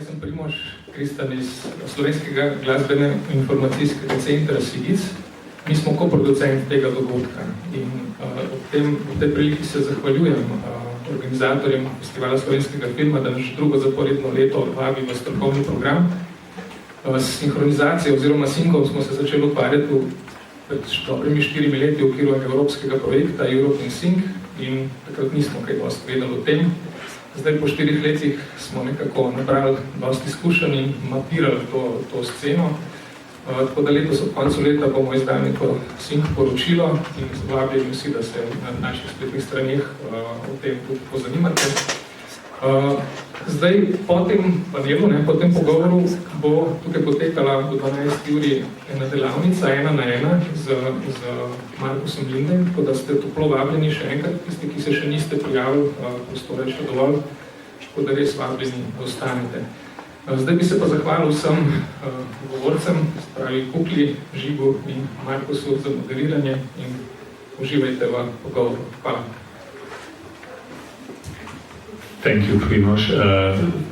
jaz sem Primož Kristan iz Slovenskega glasbeno-informacijskega centra SIGIC. Mi smo koproducent tega dogodka in v tej priliki se zahvaljujem organizatorjem Festivala slovenskega filma, da naš drugo zaporedno leto vabi v strokovni program. S sinhronizacijo oziroma sinkom smo se začeli ukvarjati pred dobrimi 4 leti v okviru evropskega projekta Europe in Sync in takrat nismo kaj dosti vedeli o tem. Zdaj po 4 letih smo nekako napravili dosti izkušenj in mapirali to sceno. Tako da letos ob koncu leta bomo izdali neko sync poročilo in vabljeni vsi, da se na naših spletnih straneh o tem tudi pozanimate. Zdaj po tem panelu, po tem pogovoru bo tukaj potekala v 12. uri ena delavnica, 1 na 1 z Markusom Lindejem, tako da ste toplo vabljeni še enkrat, tisti, ki se še niste prijavili, prostor je še dovolj, tako da res vabljeni, da ostanete. Zdaj bi se pa zahvalil vsem govorcem, spravi Kukli, Žigu in Markusu za moderiranje in uživajte v pogovoru. Hvala. Thank you, Primož,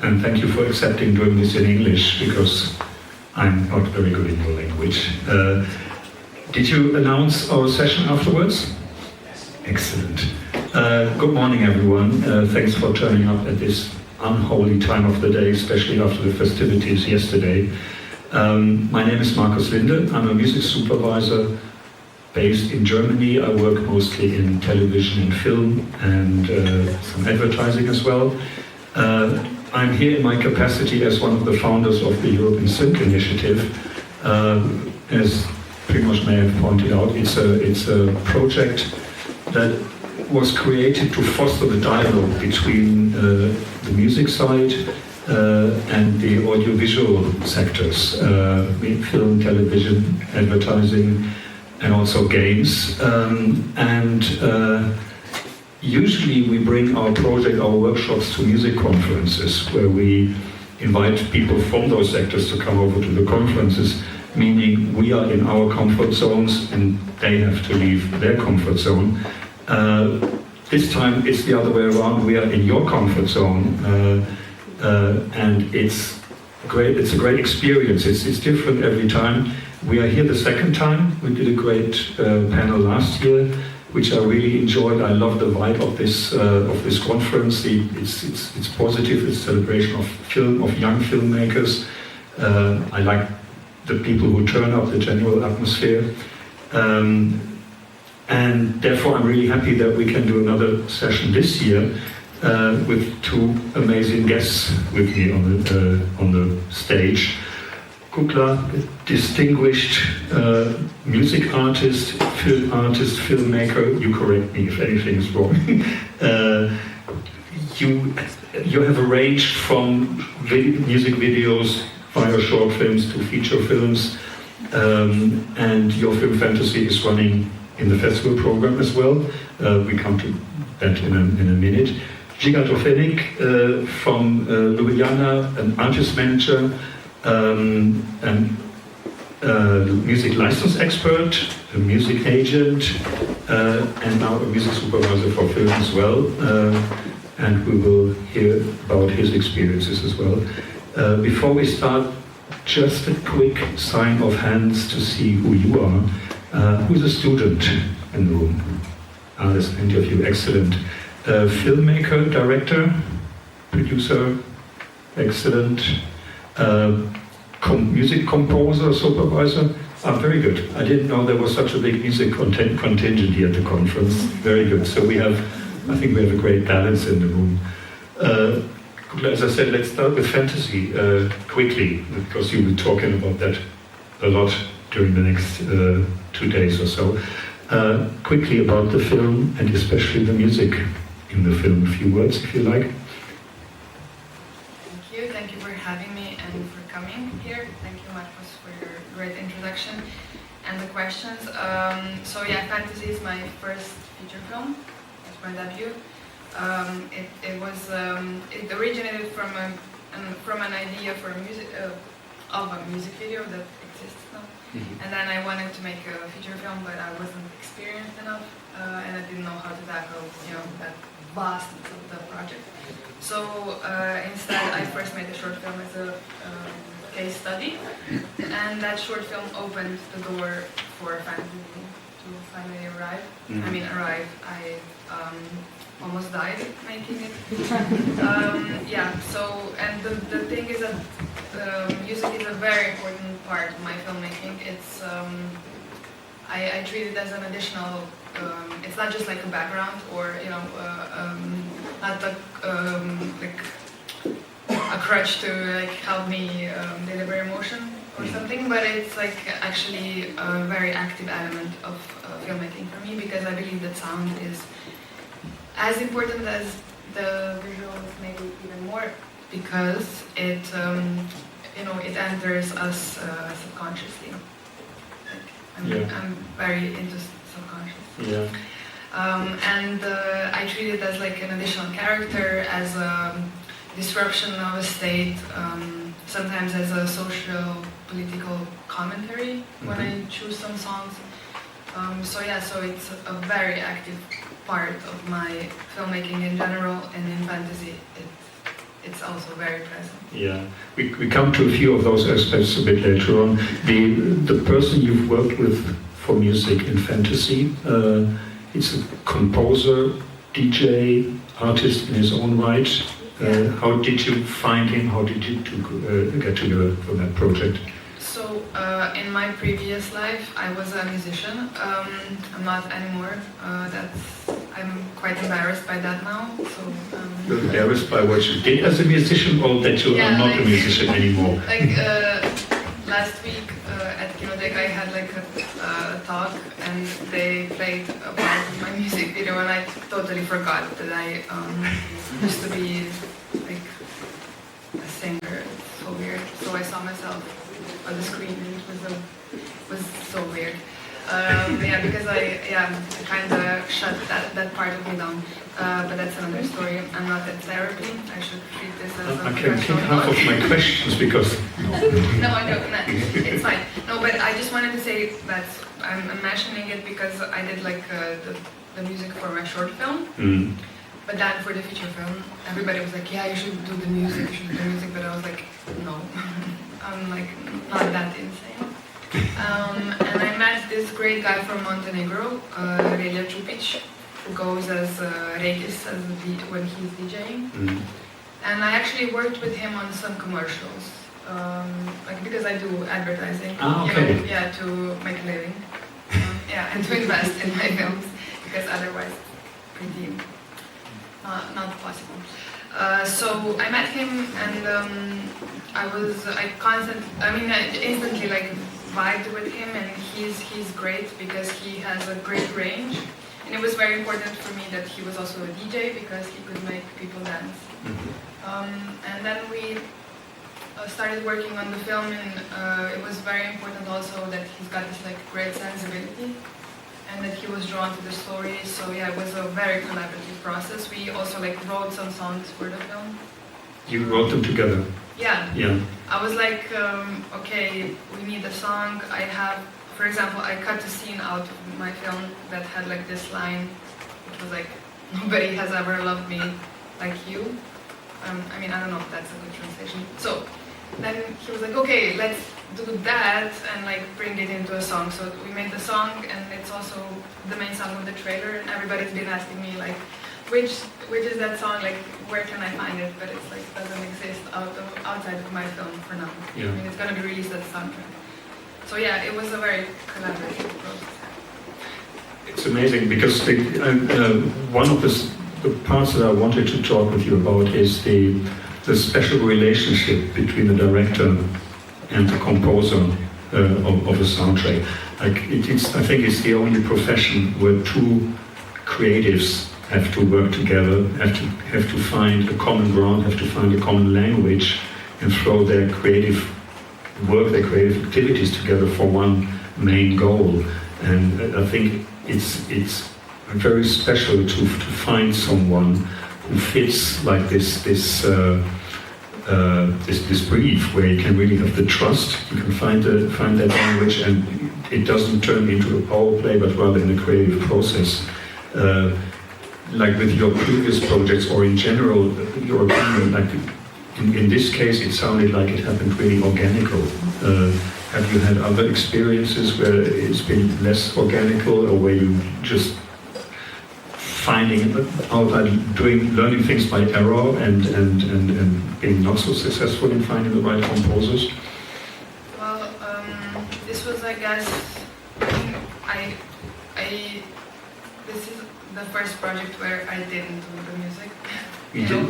and thank you for accepting doing this in English, because I'm not very good in your language. Did you announce our session afterwards? Yes. Excellent. Good morning, everyone. Thanks for turning up at this unholy time of the day, especially after the festivities yesterday. My name is Markusa Lindeja. I'm a music supervisor based in Germany. I work mostly in television and film and some advertising as well. I'm here in my capacity as one of the founders of the Europe in Sync initiative. As Primož may have pointed out, it's a project that was created to foster the dialogue between the music side and the audiovisual sectors, film, television, advertising, and also games. Usually we bring our project, our workshops to music conferences where we invite people from those sectors to come over to the conferences, meaning we are in our comfort zones and they have to leave their comfort zone. This time it's the other way around. We are in your comfort zone and it's a great experience. It's different every time. We are here the second time. We did a great panel last year, which I really enjoyed. I love the vibe of this conference. It's positive. It's a celebration of film, of young filmmakers. I like the people who turn up, the general atmosphere. And therefore I'm really happy that we can do another session this year with 2 amazing guests with me on the stage. Kuklo, distinguished music artist, filmmaker. You correct me if anything is wrong. You have arranged from music videos via short films to feature films, and your film fantasy is running in the festival program as well. We come to that in a minute. Žigo Drofenikom from Ljubljana, an artist manager, and music license expert, a music agent, and now a music supervisor for film as well. And we will hear about his experiences as well. Before we start, just a quick sign of hands to see who you are. Who's a student in the room? There's plenty of you, excellent. Filmmaker, director, producer, excellent. Music composer, supervisor, very good. I didn't know there was such a big music contingent here at the conference. Very good. So I think we have a great balance in the room. As I said, let's start with fantasy quickly, because you'll be talking about that a lot during the next 2 days or so. Quickly about the film and especially the music in the film. A few words, if you like. Thank you for having me and for coming here. Thank you, Markus, for your great introduction and the questions. So yeah, fantasy is my first feature film. It's my debut. It originated from an idea for of a music video that exists now. Mm-hmm. And then I wanted to make a feature film, but I wasn't experienced enough, and I didn't know how to tackle, that vastness of the project. So instead, I first made a short film as a case study, and that short film opened the door for fantasy to finally arrive. I mean, arrive. I almost died making it. Yeah. So, and the thing is that music is a very important part of my filmmaking. It's I treat it as an additional. It's not just like a background or not like a crutch to like help me deliver emotion or something, but it's like actually a very active element of filmmaking for me, because I believe that sound is as important as the visuals, maybe even more, because it it enters us subconsciously. Like, I'm very into subconscious. Yeah. And I treat it as like an additional character, as a disruption of a state, sometimes as a social, political commentary when I choose some songs. So it's a very active part of my filmmaking in general, and in fantasy it's also very present. Yeah, we come to a few of those aspects a bit later on. The person you've worked with for music in fantasy, it's a composer, DJ, artist in his own right. How did you find him? How did you get together for that project? So, in my previous life, I was a musician. I'm not anymore. I'm quite embarrassed by that now. So, You're embarrassed by what you did as a musician, or that you are not a musician anymore? Like last week at Kinodek, I had like a talk, and they played a part of my music video, and I totally forgot that I used to be like a singer. It's so weird. So I saw myself on the screen, and it was so weird. Because I kind of shut that part of me down. But that's another story. I'm not at therapy. I should treat this as a I can think half of my questions because... No, I don't. No, it's fine. No, but I just wanted to say that I'm mentioning it because I did like the music for my short film. But then for the feature film, everybody was like, yeah, you should do the music, But I was like, no, I'm like not that insane. And I met this great guy from Montenegro, Relja Čupić, who goes as Regis when he's DJing. And I actually worked with him on some commercials, because I do advertising, to make a living, and to invest in my films, because otherwise, pretty not possible. So I met him, and I instantly like vibed with him, and he's great because he has a great range, and it was very important for me that he was also a DJ because he could make people dance. And then we started working on the film, and it was very important also that he's got this like great sensibility, and that he was drawn to the story. So it was a very collaborative process. We also like wrote some songs for the film. You wrote them together? Yeah. I was like, okay, we need a song. For example, I cut a scene out of my film that had like this line, which was like, nobody has ever loved me like you. I don't know if that's a good translation. So then he was like, okay, let's do that and like bring it into a song. So we made the song, and it's also the main song of the trailer, and everybody's been asking me like, which is that song, like where can I find it? But it's like doesn't exist outside of my film for now. It's gonna be released as a soundtrack. So it was a very collaborative process. It's amazing because one of the parts that I wanted to talk with you about is the special relationship between the director and the composer of a soundtrack. Like I think it's the only profession where two creatives have to work together, have to find a common ground, have to find a common language, and throw their creative work, their creative activities together for one main goal. And I think it's very special to find someone who fits like this brief, where you can really have the trust, you can find that language, and it doesn't turn into a power play, but rather in a creative process. like with your previous projects or in general, your opinion, like in this case, it sounded like it happened really organical. Have you had other experiences where it's been less organical, or where you just finding out, learning things by error and being not so successful in finding the right composers? Well, this was, I guess, this is the first project where I didn't do the music.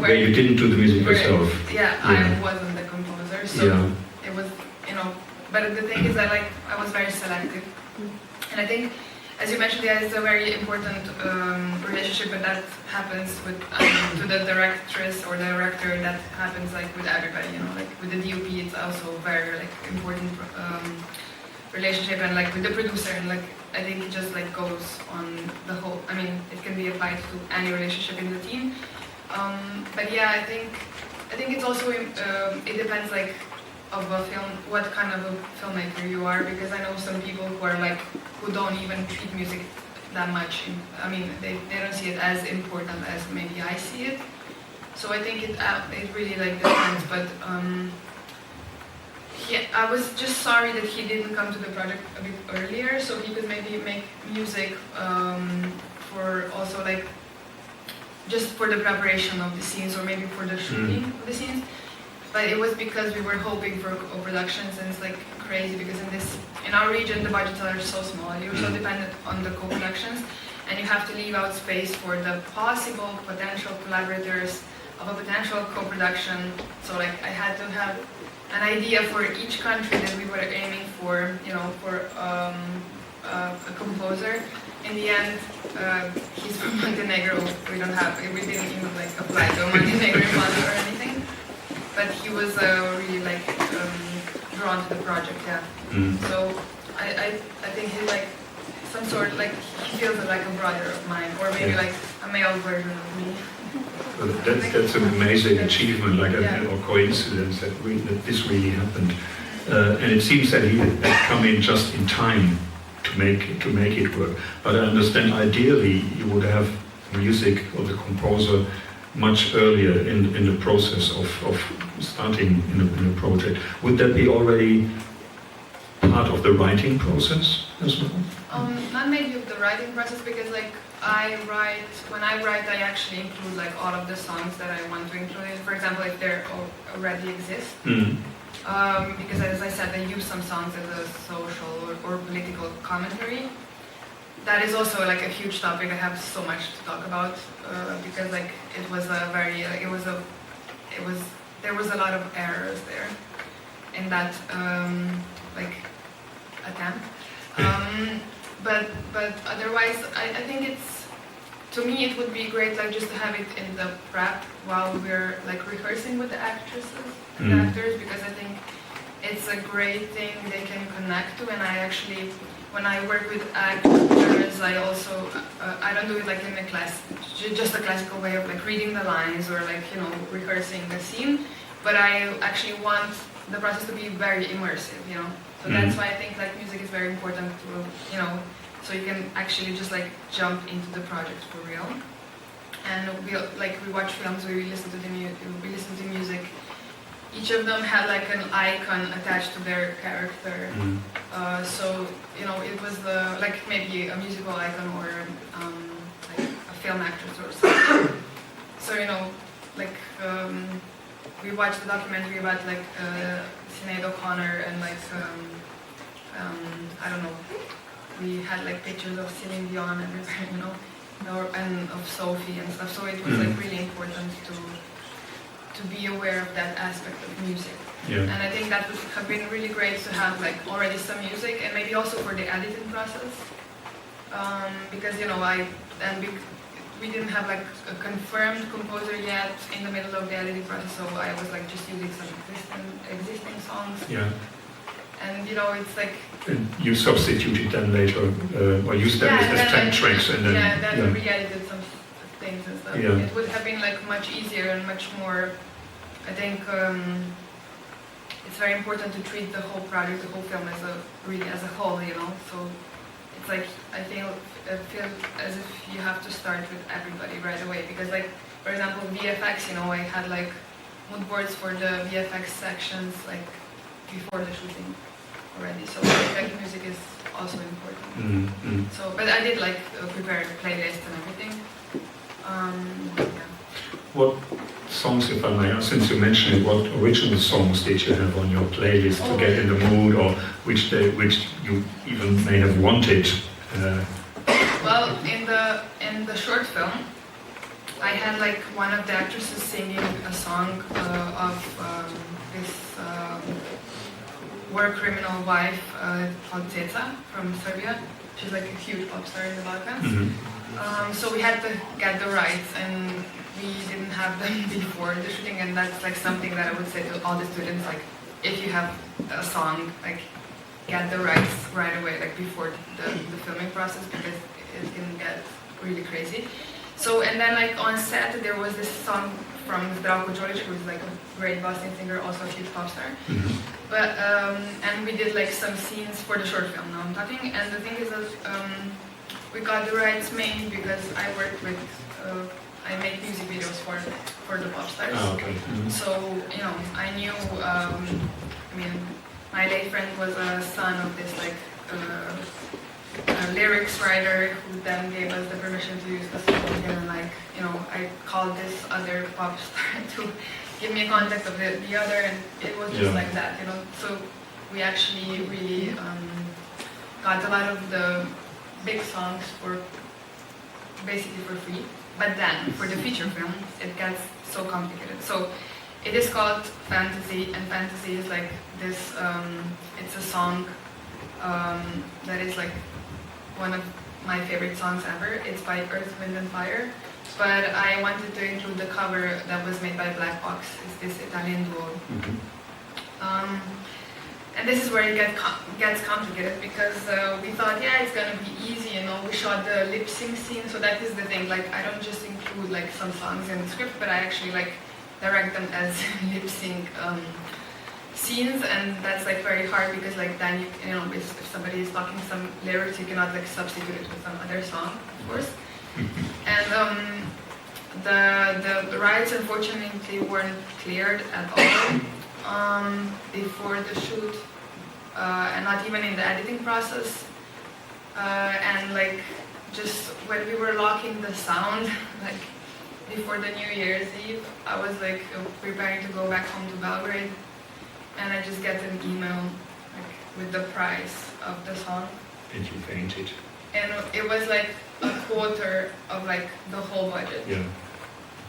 Where you didn't do the music yourself? Yeah, I wasn't the composer, so it was, but the thing is I was very selective. And I think, as you mentioned, it's a very important relationship, but that happens with to the directress or director. That happens with everybody, like with the DOP, it's also very important relationship, and with the producer, and I think it just goes on the whole. I mean, it can be applied to any relationship in the team. But yeah, I think it's also it depends of a film, what kind of a filmmaker you are, because I know some people who are who don't even treat music that much. I mean, they don't see it as important as maybe I see it. So I think it really depends. But I was just sorry that he didn't come to the project a bit earlier, so he could maybe make music for also just for the preparation of the scenes, or maybe for the shooting of the scenes. But it was because we were hoping for co-productions, and it's crazy because in our region the budgets are so small. You're so dependent on the co-productions, and you have to leave out space for the possible potential collaborators of a potential co-production. So I had to have an idea for each country that we were aiming for, for a composer. In the end, he's from Montenegro. We didn't even apply to a Montenegrin fund or anything. But he was really drawn to the project, yeah. So I think he's some sort he feels like a brother of mine, or maybe a male version of me. Well, that's an amazing achievement, or coincidence that this really happened. And it seems that he had come in just in time to make it work. But I understand ideally you would have music of the composer much earlier in the process of starting in a project. Would that be already part of the writing process as well? Not maybe of the writing process, because when I write, I actually include all of the songs that I want to include. For example, if they already exist. Because as I said, I use some songs as a social or political commentary. That is also a huge topic. I have so much to talk about because it was a very there was a lot of errors there in that attempt. But otherwise, I think to me it would be great just to have it in the prep while we're rehearsing with the actresses and the actors, because I think it's a great thing they can connect to. And I actually, when I work with actors, I also I don't do it in a class, just a classical way of reading the lines or rehearsing the scene, but I actually want the process to be very immersive, So that's why I think music is very important to so you can actually just jump into the project for real. And we watch films, we listen to the music. Each of them had an icon attached to their character. So it was maybe a musical icon or a film actress or something. So we watched the documentary about Sinead O'Connor, and I don't know. We had pictures of Celine Dion and and of Sophie and stuff. So it was really important to be aware of that aspect of music. Yeah. And I think that would have been really great to have already some music, and maybe also for the editing process, because we didn't have a confirmed composer yet in the middle of the editing process, so I was just using some existing songs. Yeah. And it's And you substituted them later, or used them as track tracks, and then re-edited some things and stuff. Yeah. It would have been much easier and much more. I think it's very important to treat the whole project, the whole film as a whole, So it's like I feel as if you have to start with everybody right away, because like, for example, VFX, you know, I had like mood boards for the VFX sections like before the shooting already, so like music is also important. So, but I did like prepare a playlist and everything. Yeah. What songs, if I may ask, since you mentioned it, what original songs did you have on your playlist to get in the mood, or which you even may have wanted? Well, in the short film, I had like one of the actresses singing a song of this war criminal wife called Ceca from Serbia. She's like a huge pop star in the Balkans. So we had to get the rights, and we didn't have them before the shooting, and that's like something that I would say to all the students, like, if you have a song, like, get the rights right away, like before the filming process, because it can get really crazy. So, and then like on set, there was this song from Zdravko Čolić, who is like a great Bosnian singer, also a huge pop star. But, and we did like some scenes for the short film, now I'm talking, and the thing is that we got the rights made because I work with, I make music videos for the pop stars. Oh, okay. So, you know, I knew, I mean, my late friend was a son of this like lyrics writer who then gave us the permission to use the song, and like, you know, I called this other pop star to give me a contact of the other, and it was just like that, you know. So we actually really got a lot of the big songs for basically for free. But then for the feature film, it gets so complicated. So it is called Fantasy, and Fantasy is like this, it's a song that is like one of my favorite songs ever. It's by Earth, Wind and Fire. But I wanted to include the cover that was made by Black Box. It's this Italian duo. And this is where it gets complicated, because we thought, yeah, it's gonna be easy, you know. We shot the lip sync scene, so that is the thing. Like, I don't just include like some songs in the script, but I actually like direct them as lip sync scenes, and that's like very hard, because like then you know, if somebody is talking some lyrics, you cannot like substitute it with some other song, of course. And the rights unfortunately weren't cleared at all before the shoot, and not even in the editing process. And like just when we were locking the sound, like before the New Year's Eve, I was like preparing to go back home to Belgrade, and I just get an email like with the price of the song. And you fainted. And it was like a quarter of like the whole budget. Yeah.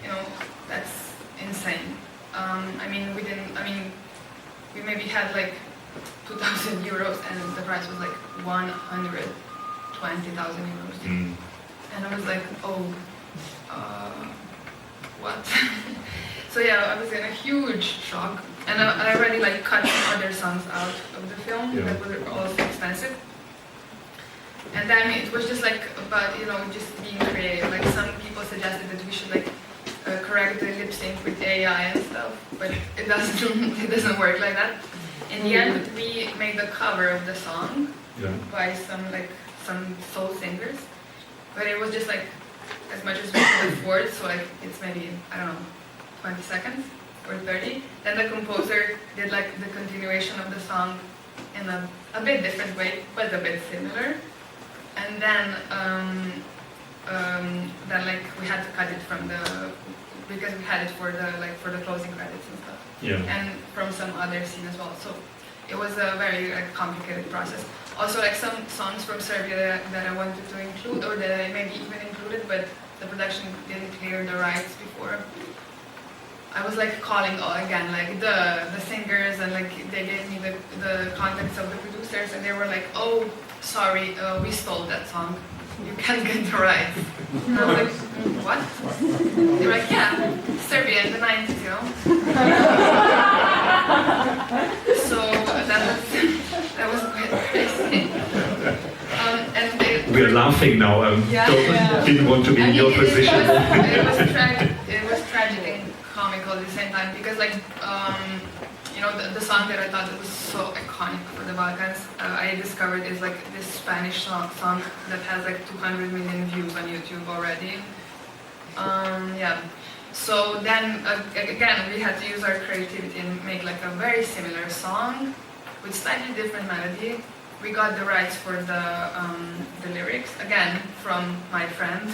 You know, that's insane. I mean, we maybe had like 2,000 euros, and the price was like 120,000 euros. And I was like, oh, what? So yeah, I was in a huge shock, and I already like cut other songs out of the film that were also expensive. And then it was just like about, you know, just being creative. Like some people suggested that we should like correct the lip sync with AI and stuff, but it doesn't work like that. In the end, we made the cover of the song by some soul singers, but it was just like as much as we could afford. So like it's maybe, I don't know, 20 seconds or 30. Then the composer did like the continuation of the song in a bit different way, but a bit similar. And then like we had to cut it from because we had it for the closing credits and stuff. And from some other scene as well. So it was a very like complicated process. Also like some songs from Serbia that I wanted to include, or that I maybe even included, but the production didn't clear the rights before. I was like calling again like the singers, and like they gave me the contacts of the producers, and they were like, oh, sorry, we stole that song. You can't get the rights. And I was like, what? They were like, yeah, Serbia in the 90s, you know? So that was quite crazy. And we're laughing now. Didn't want to be in your position. It was tragic and comical at the same time, because like you know, the song that I thought was so iconic for the Balkans, I discovered is like this Spanish song that has like 200 million views on YouTube already. Yeah. So then, again, we had to use our creativity and make like a very similar song with slightly different melody. We got the rights for the lyrics, again, from my friend.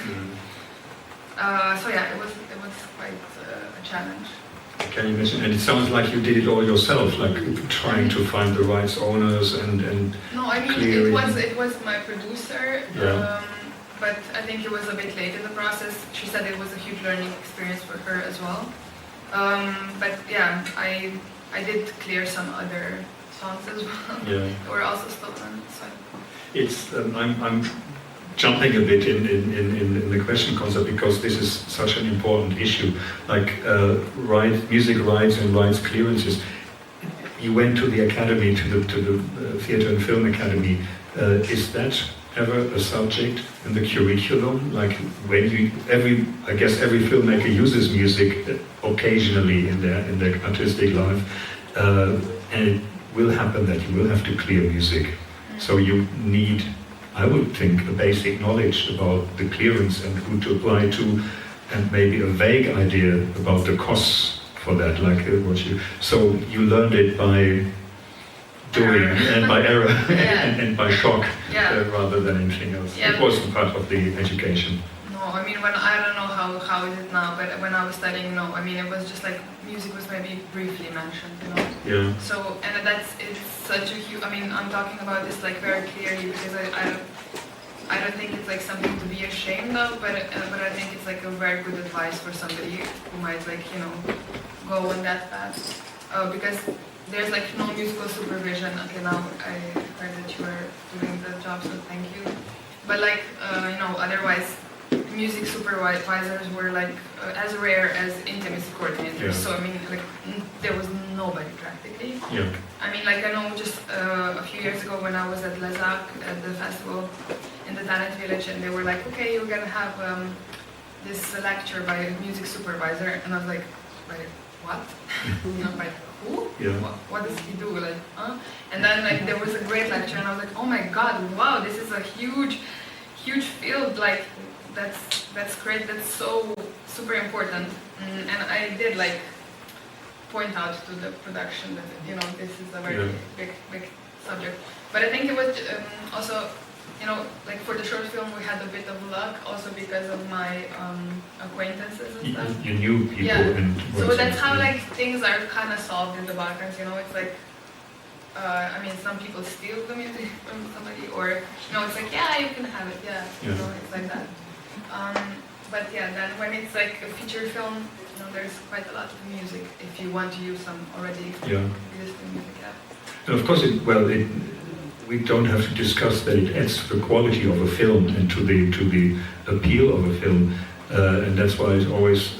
So yeah, it was quite a challenge. Can you imagine? And it sounds like you did it all yourself, like trying to find the rights owners and No, I mean, clearing. it was my producer. Yeah. But I think it was a bit late in the process. She said it was a huge learning experience for her as well. But yeah, I did clear some other songs as well. Yeah. That were also stolen. So. It's I'm jumping a bit in the question concept because this is such an important issue. Like music rights and rights clearances. You went to the academy, to the Theatre and Film Academy. Is that ever a subject in the curriculum? Like when I guess every filmmaker uses music occasionally in their artistic life, and it will happen that you will have to clear music. So you need, I would think, a basic knowledge about the clearance and who to apply to, and maybe a vague idea about the costs for that. Like so you learned it by doing and by error and by shock rather than anything else. Yeah. It wasn't part of the education. No, I mean, I don't know how is it now, but when I was studying, no, I mean, it was just like music was maybe briefly mentioned, you know. Yeah. So, and it's such a huge. I mean, I'm talking about this like very clearly because I don't think it's like something to be ashamed of, but I think it's like a very good advice for somebody who might like, you know, go on that path, because there's like no musical supervision. Okay, now I heard that you were doing the job, so thank you. But like, you know, otherwise, music supervisors were like as rare as intimacy coordinators. Yeah. So I mean, like, there was nobody practically. Yeah. I mean, like I know just a few years ago when I was at Lezak at the festival in the Talent Village, and they were like, okay, you're gonna have this lecture by a music supervisor, and I was like, wait, what? You know, like, who? Yeah. What does he do? Like, huh? And then like there was a great lecture, and I was like, oh my god, wow, this is a huge field. Like, that's great. That's so super important. And I did like point out to the production that, you know, this is a very big subject. But I think it was also, you know, like for the short film we had a bit of luck also because of my acquaintances and stuff. You knew people. Yeah. And So that's how like things are kind of solved in the Balkans, you know. It's like, I mean, some people steal the music from somebody, or, you know, it's like, yeah, you can have it, you know, it's like that. But yeah, then when it's like a feature film, you know, there's quite a lot of music if you want to use some already existing music. And of course, we don't have to discuss that it adds to the quality of a film and to the appeal of a film. And that's why it's always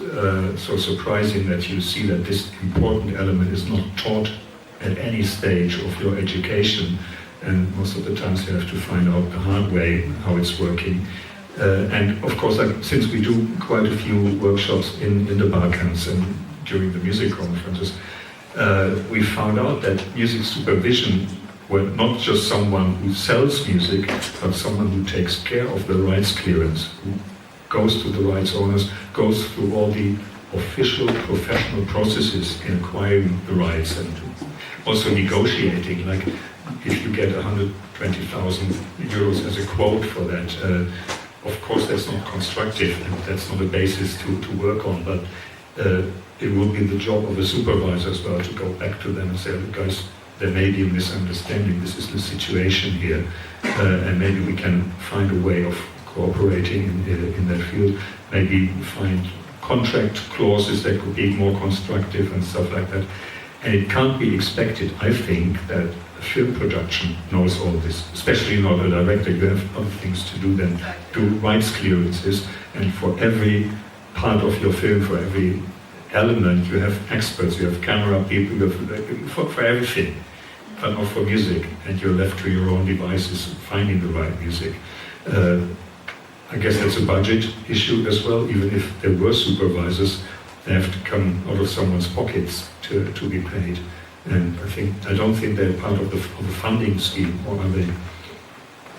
so surprising that you see that this important element is not taught at any stage of your education. And most of the times you have to find out the hard way how it's working. And of course, like, since we do quite a few workshops in the Balkans and during the music conferences, we found out that music supervision, well, not just someone who sells music, but someone who takes care of the rights clearance, who goes to the rights owners, goes through all the official professional processes in acquiring the rights and also negotiating. Like, if you get 120,000 euros as a quote for that, of course that's not constructive and that's not a basis to work on, but it will be the job of a supervisor as well to go back to them and say, look guys, there may be a misunderstanding, this is the situation here, and maybe we can find a way of cooperating in that field, maybe find contract clauses that could be more constructive and stuff like that. And it can't be expected, I think, that a film production knows all this, especially not a director. You have other things to do than do rights clearances, and for every part of your film, for every element, you have experts, you have camera people, you have for everything, but not for music, and you're left to your own devices finding the right music. I guess that's a budget issue as well. Even if there were supervisors, they have to come out of someone's pockets to be paid. And I don't think they're part of the funding scheme, or are they?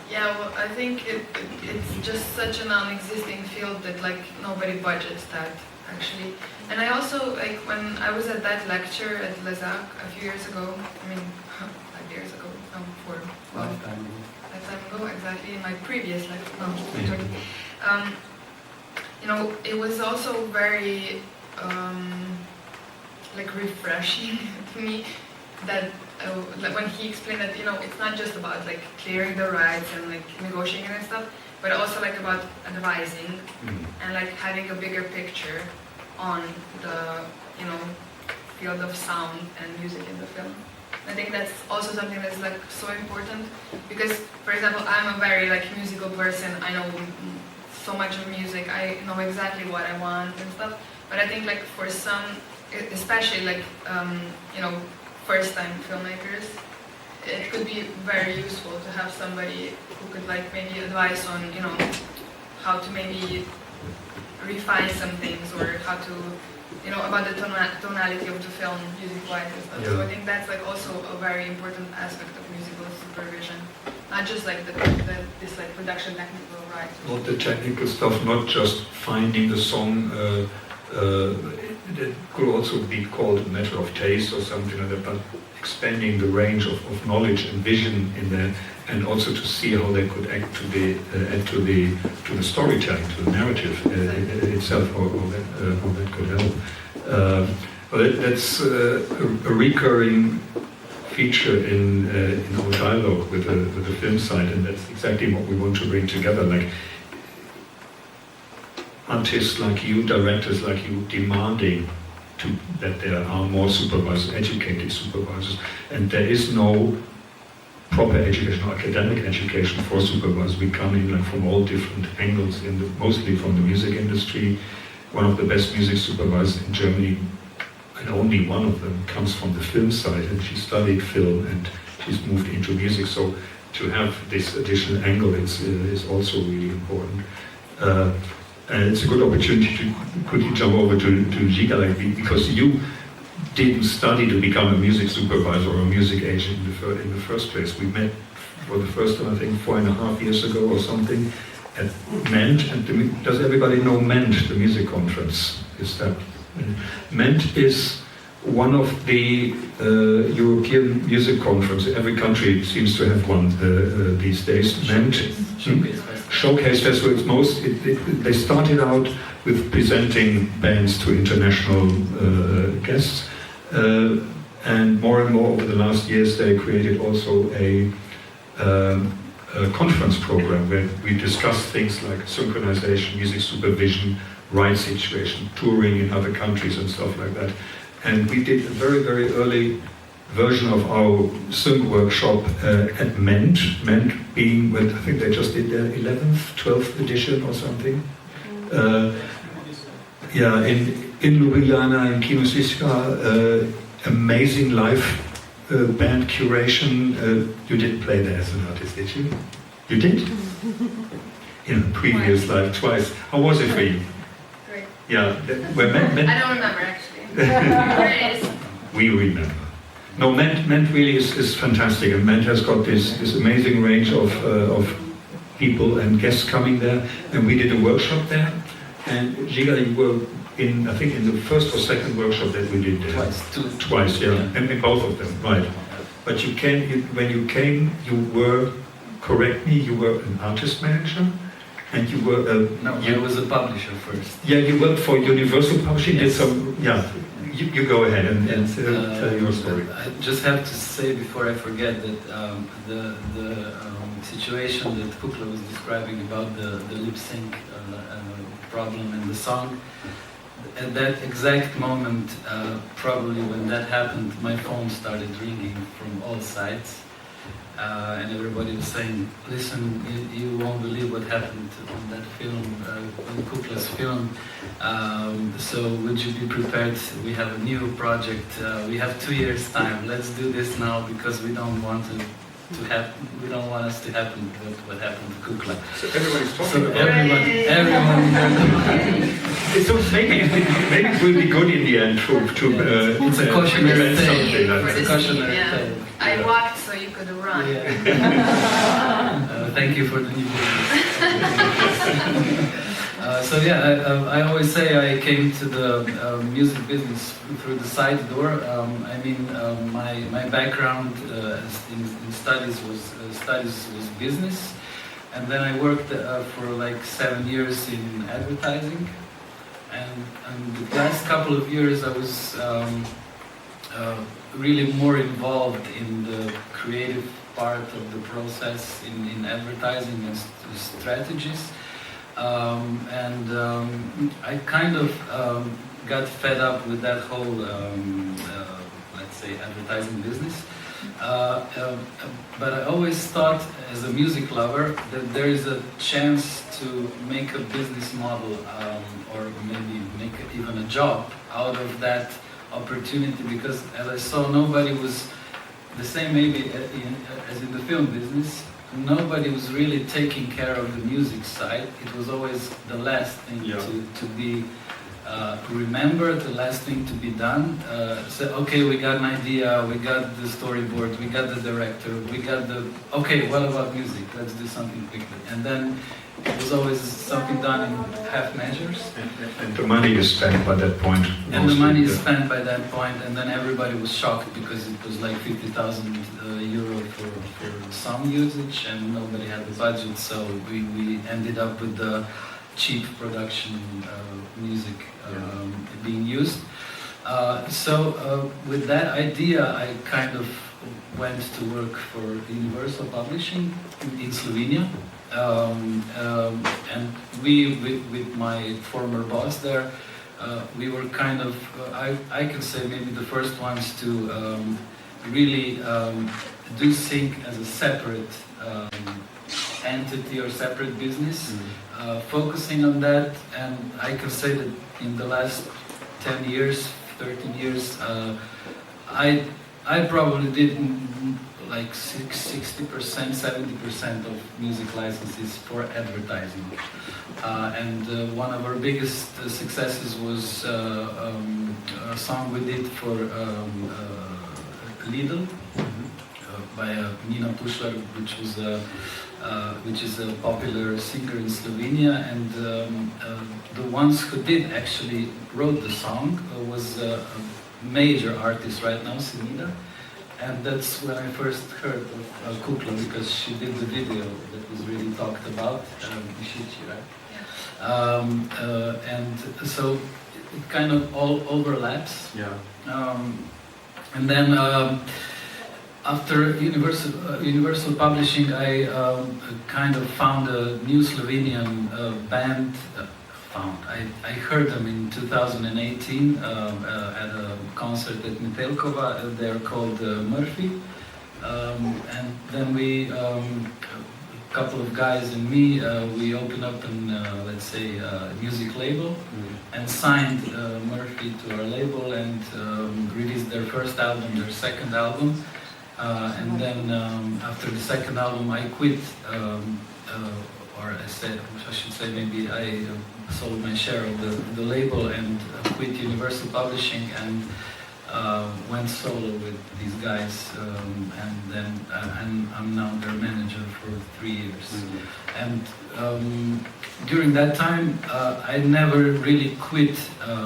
Yeah, well, I think it's just such a non-existing field that like nobody budgets that actually. And I also, like, when I was at that lecture at Lezac a few years ago, I mean 5 years ago, no, 4, well, lifetime ago, exactly, in my previous life, no, you know, it was also very like refreshing to me that like when he explained that, you know, it's not just about like clearing the rights and like negotiating and stuff, but also like about advising and like having a bigger picture on the, you know, field of sound and music in the film. I think that's also something that's like so important because, for example, I'm a very like musical person. I know so much of music. I know exactly what I want and stuff. But I think like for some, especially like you know, first-time filmmakers, it could be very useful to have somebody who could like maybe advise on, you know, how to maybe refine some things or how to, you know, about the tonality of the film, music-wise and stuff. Yeah. So I think that's like also a very important aspect of musical supervision. Not just like this like production technical rights. Not the technical stuff, not just finding the song. It could also be called a matter of taste or something like that, but expanding the range of knowledge and vision in there, and also to see how they could add to the storytelling, to the narrative itself, how that could help. But that's a recurring feature in our dialogue with the film side, and that's exactly what we want to bring together. Like artists like you, directors like you, demanding that there are more supervisors, educated supervisors, and there is no proper education, or academic education for supervisors. We come in like from all different angles, mostly from the music industry. One of the best music supervisors in Germany, and only one of them, comes from the film side, and she studied film and she's moved into music. So to have this additional angle is also really important. And it's a good opportunity to quickly jump over to Žiga, because you didn't study to become a music supervisor or a music agent in the first place. We met for the first time, I think, 4.5 years ago or something at MENT. And does everybody know MENT, the music conference? MENT is one of the European music conferences. Every country seems to have one these days. MENT. Showcase Festival. They started out with presenting bands to international guests, and more over the last years they created also a conference program where we discuss things like synchronization, music supervision, rights situation, touring in other countries and stuff like that. And we did a very, very early version of our sync workshop at MENT being, I think they just did their 11th, 12th edition or something. Yeah, in Ljubljana, in Kino Siska, amazing live band curation. You didn't play there as an artist, did you? You did? In a previous life, twice. How was it for you? Great. Yeah, I don't remember actually. We remember. No, MENT really is fantastic, and MENT has got this amazing range of people and guests coming there, and we did a workshop there, and Žiga, you were I think in the first or second workshop that we did there. Twice, yeah, and in both of them, right. But when you came, you were, correct me, you were an artist manager, and you were I was a publisher first. Yeah, you worked for Universal Publishing, yes. Did some, yeah. You go ahead and tell your story. I just have to say before I forget that the situation that Kuklo was describing about the lip sync problem in the song, at that exact moment, probably when that happened, my phone started ringing from all sides. And everybody was saying, listen, you won't believe what happened on that film, on Kuklo's film. So would you be prepared? We have a new project. We have 2 years time. Let's do this now because we don't want to to happen. We don't want us to happen what happened to Kuklo. So everybody's talking So about it. everyone. So maybe it will be good in the end to It's a cautionary prevent tale. something like For that. the cautionary scene, yeah. tale. I Yeah. walked so you could run. Thank you for the new So yeah, I always say I came to the music business through the side door. I mean, my background in studies was business, and then I worked for like 7 years in advertising. And the last couple of years I was really more involved in the creative part of the process in advertising and strategies. I kind of got fed up with that whole, let's say, advertising business. But I always thought, as a music lover, that there is a chance to make a business model, or maybe make even a job out of that opportunity, because as I saw, nobody was the same maybe as in the film business. Nobody was really taking care of the music side. It was always the last thing to be remembered, the last thing to be done. So, okay, we got an idea, we got the storyboard, we got the director, we got the... Okay, what about music? Let's do something quickly. And then it was always something done in half measures. And the money is spent by that point. And the money is spent by that point, and then everybody was shocked because it was like 50,000 euro for song usage, and nobody had the budget, so we ended up with the cheap production music being used. So with that idea, I kind of went to work for Universal Publishing in Slovenia. And we, with my former boss there, we were kind of, I can say maybe the first ones to really do sync as a separate entity or separate business, focusing on that. And I can say that in the last 10 years, 13 years, I probably did like 60%, 70% of music licenses for advertising. And one of our biggest successes was a song we did for Lidl by Nina Pušlar, which is a popular singer in Slovenia. And the ones who did actually wrote the song was a major artist right now, Sinida. And that's when I first heard of Kuklo, because she did the video that was really talked about, Ishichi, right? Yeah. And so it kind of all overlaps. Yeah. And then after Universal Publishing, I kind of found a new Slovenian band. I heard them in 2018 at a concert at Metelkova. They're called Murphy. And then we, a couple of guys and me, we opened up an, let's say, music label and signed Murphy to our label and released their first album, their second album. And then after the second album, I quit, or I should say maybe I sold my share of the label and quit Universal Publishing and went solo with these guys, and then I'm now their manager for 3 years. And during that time, I never really quit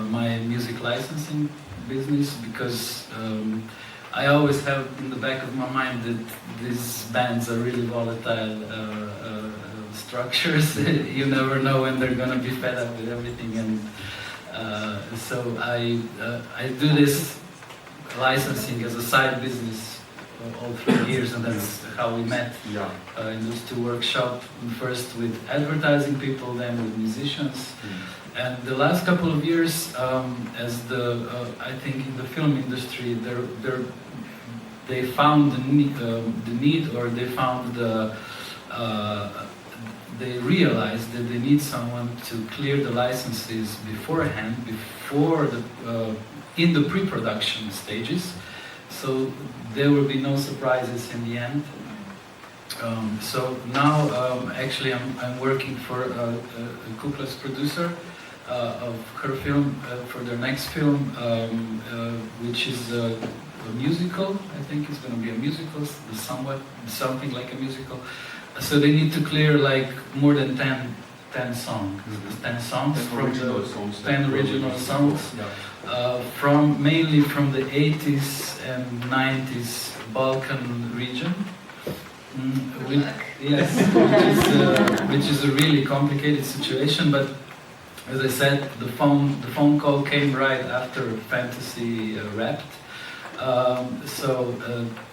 my music licensing business, because I always have in the back of my mind that these bands are really volatile structures. You never know when they're gonna be fed up with everything, and so I do this licensing as a side business all 3 years, and that's how we met in those 2 workshops. First with advertising people, then with musicians. And the last couple of years, as I think in the film industry, they found the need, or they found they realized that they need someone to clear the licenses beforehand, in the pre-production stages, so there will be no surprises in the end. So now, actually, I'm working for Kuklo's producer of her film, for their next film, which is a musical. I think it's going to be a musical, something like a musical. So they need to clear like more than 10 songs. 10 songs from the 10 original songs, from mainly from the 80s and 90s Balkan region. Yes, which is a really complicated situation. But as I said, the phone call came right after Fantasy wrapped. So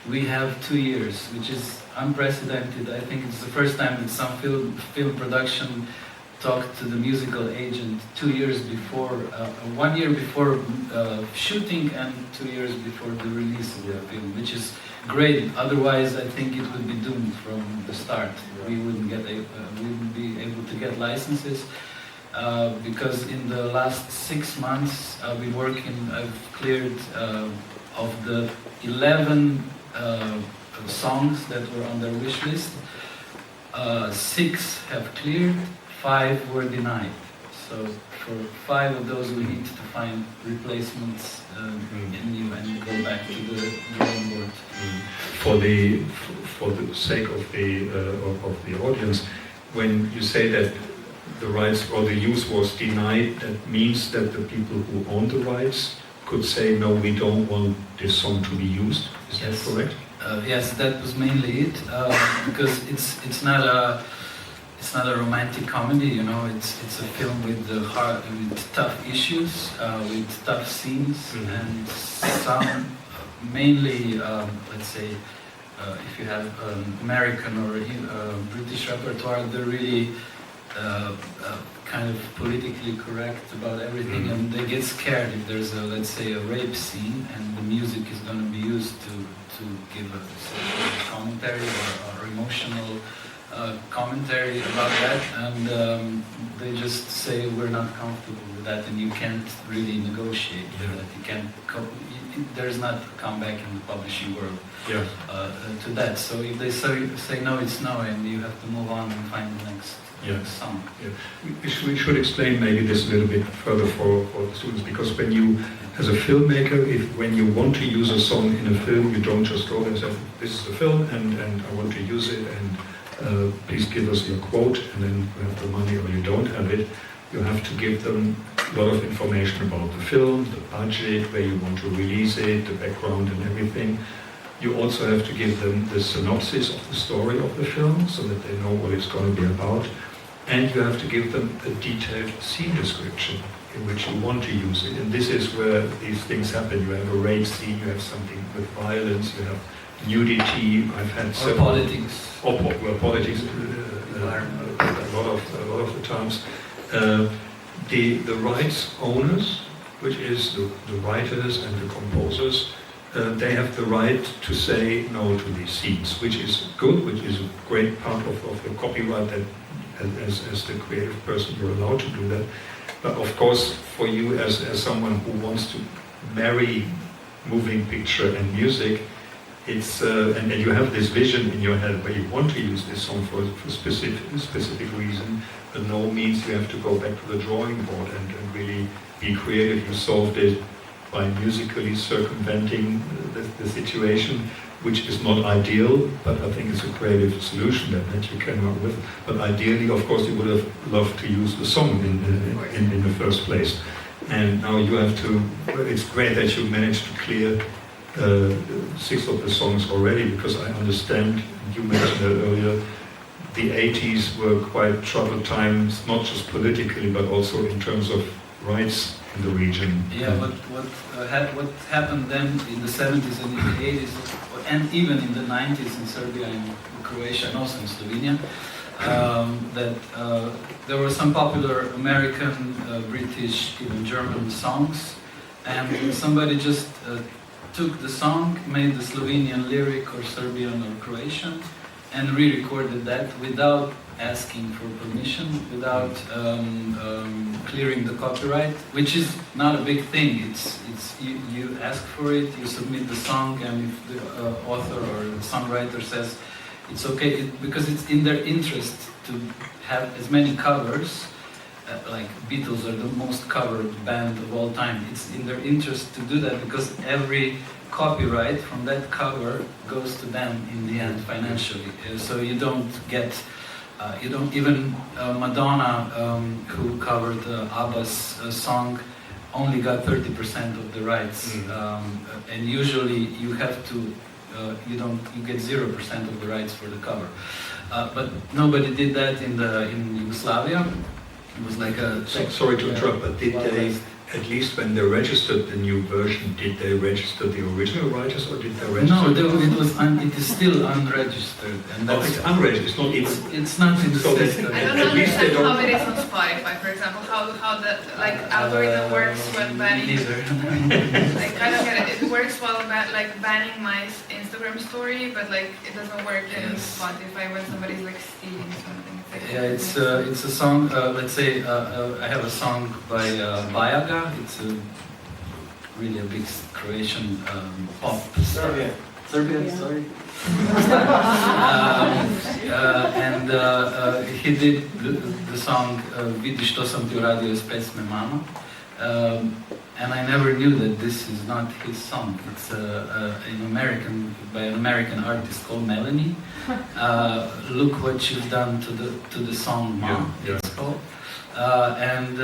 we have 2 years, which is unprecedented. I think it's the first time that some film production talked to the musical agent 2 years before, 1 year before shooting and 2 years before the release of the film, which is great. Otherwise, I think it would be doomed from the start. We wouldn't be able to get licenses. Because in the last 6 months I've been working, I've cleared of the 11 songs that were on their wish list, 6 have cleared, 5 were denied. So for 5 of those we need to find replacements in new and go back to the drawing board. For the sake of the audience, when you say that the rights or the use was denied, that means that the people who own the rights could say, no, we don't want this song to be used. Is that correct? Yes, that was mainly it. Because it's not a romantic comedy, you know. It's a film with tough issues, with tough scenes, and some mainly, let's say, if you have American or British repertoire, they're really kind of politically correct about everything, and they get scared if there's a, let's say, a rape scene and the music is going to be used to give a commentary or emotional commentary about that, and they just say we're not comfortable with that, and you can't really negotiate with that. You can't. There's not a comeback in the publishing world to that. So if they say no, it's no, and you have to move on and find the next. Song. We should explain maybe this a little bit further for the students, because when you, as a filmmaker, when you want to use a song in a film, you don't just go and say, this is the film and I want to use it, and please give us your quote, and then you have the money or you don't have it. You have to give them a lot of information about the film, the budget, where you want to release it, the background and everything. You also have to give them the synopsis of the story of the film, so that they know what it's going to be about. And you have to give them a detailed scene description in which you want to use it. And this is where these things happen. You have a rape scene, you have something with violence, you have nudity. I've had several... politics. Politics, a lot of the times. The rights owners, which is the writers and the composers, they have the right to say no to these scenes, which is good, which is a great part of the copyright, that as the creative person you're allowed to do that. But of course, for you as someone who wants to marry moving picture and music, it's and you have this vision in your head where you want to use this song for specific reason, but no means you have to go back to the drawing board and really be creative. You solved it by musically circumventing the situation, which is not ideal, but I think it's a creative solution that you came up with. But ideally, of course, you would have loved to use the song in the first place. And now you have to, it's great that you managed to clear 6 of the songs already, because I understand, you mentioned that earlier, the 80s were quite troubled times, not just politically, but also in terms of rights in the region. Yeah, what happened then in the 70s and in the 80s, and even in the 90s in Serbia and Croatia and also in Slovenia, that there were some popular American, British, even German songs, and somebody just took the song, made the Slovenian lyric or Serbian or Croatian, and re-recorded that without asking for permission, without clearing the copyright, which is not a big thing. It's you ask for it, you submit the song, and if the author or the songwriter says it's okay because it's in their interest to have as many covers. Like Beatles are the most covered band of all time. It's in their interest to do that because every copyright from that cover goes to them in the end financially. So you don't get, you don't even Madonna, who covered ABBA's song, only got 30% of the rights, and usually you have to, you get 0% of the rights for the cover. But nobody did that in Yugoslavia. It was like a... Sorry to interrupt, but did they, at least when they registered the new version, did they register the original writers or did they register? No, it is still unregistered. And that's, it's unregistered, it's not even... It's not in the system. I don't understand how it is on Spotify, for example, how the algorithm works when banning... I kind of get it. It works well banning my Instagram story, but it doesn't work in Spotify when somebody's stealing something. Yeah, it's a song. Let's say I have a song by Bajaga. It's really a big Croatian pop star. Serbian, sorry. And he did the song "Vidi što sam ti uradio iz pesme Mama." And I never knew that this is not his song. It's by an American artist called Melanie. Look what you've done to the song Mom, it's called. And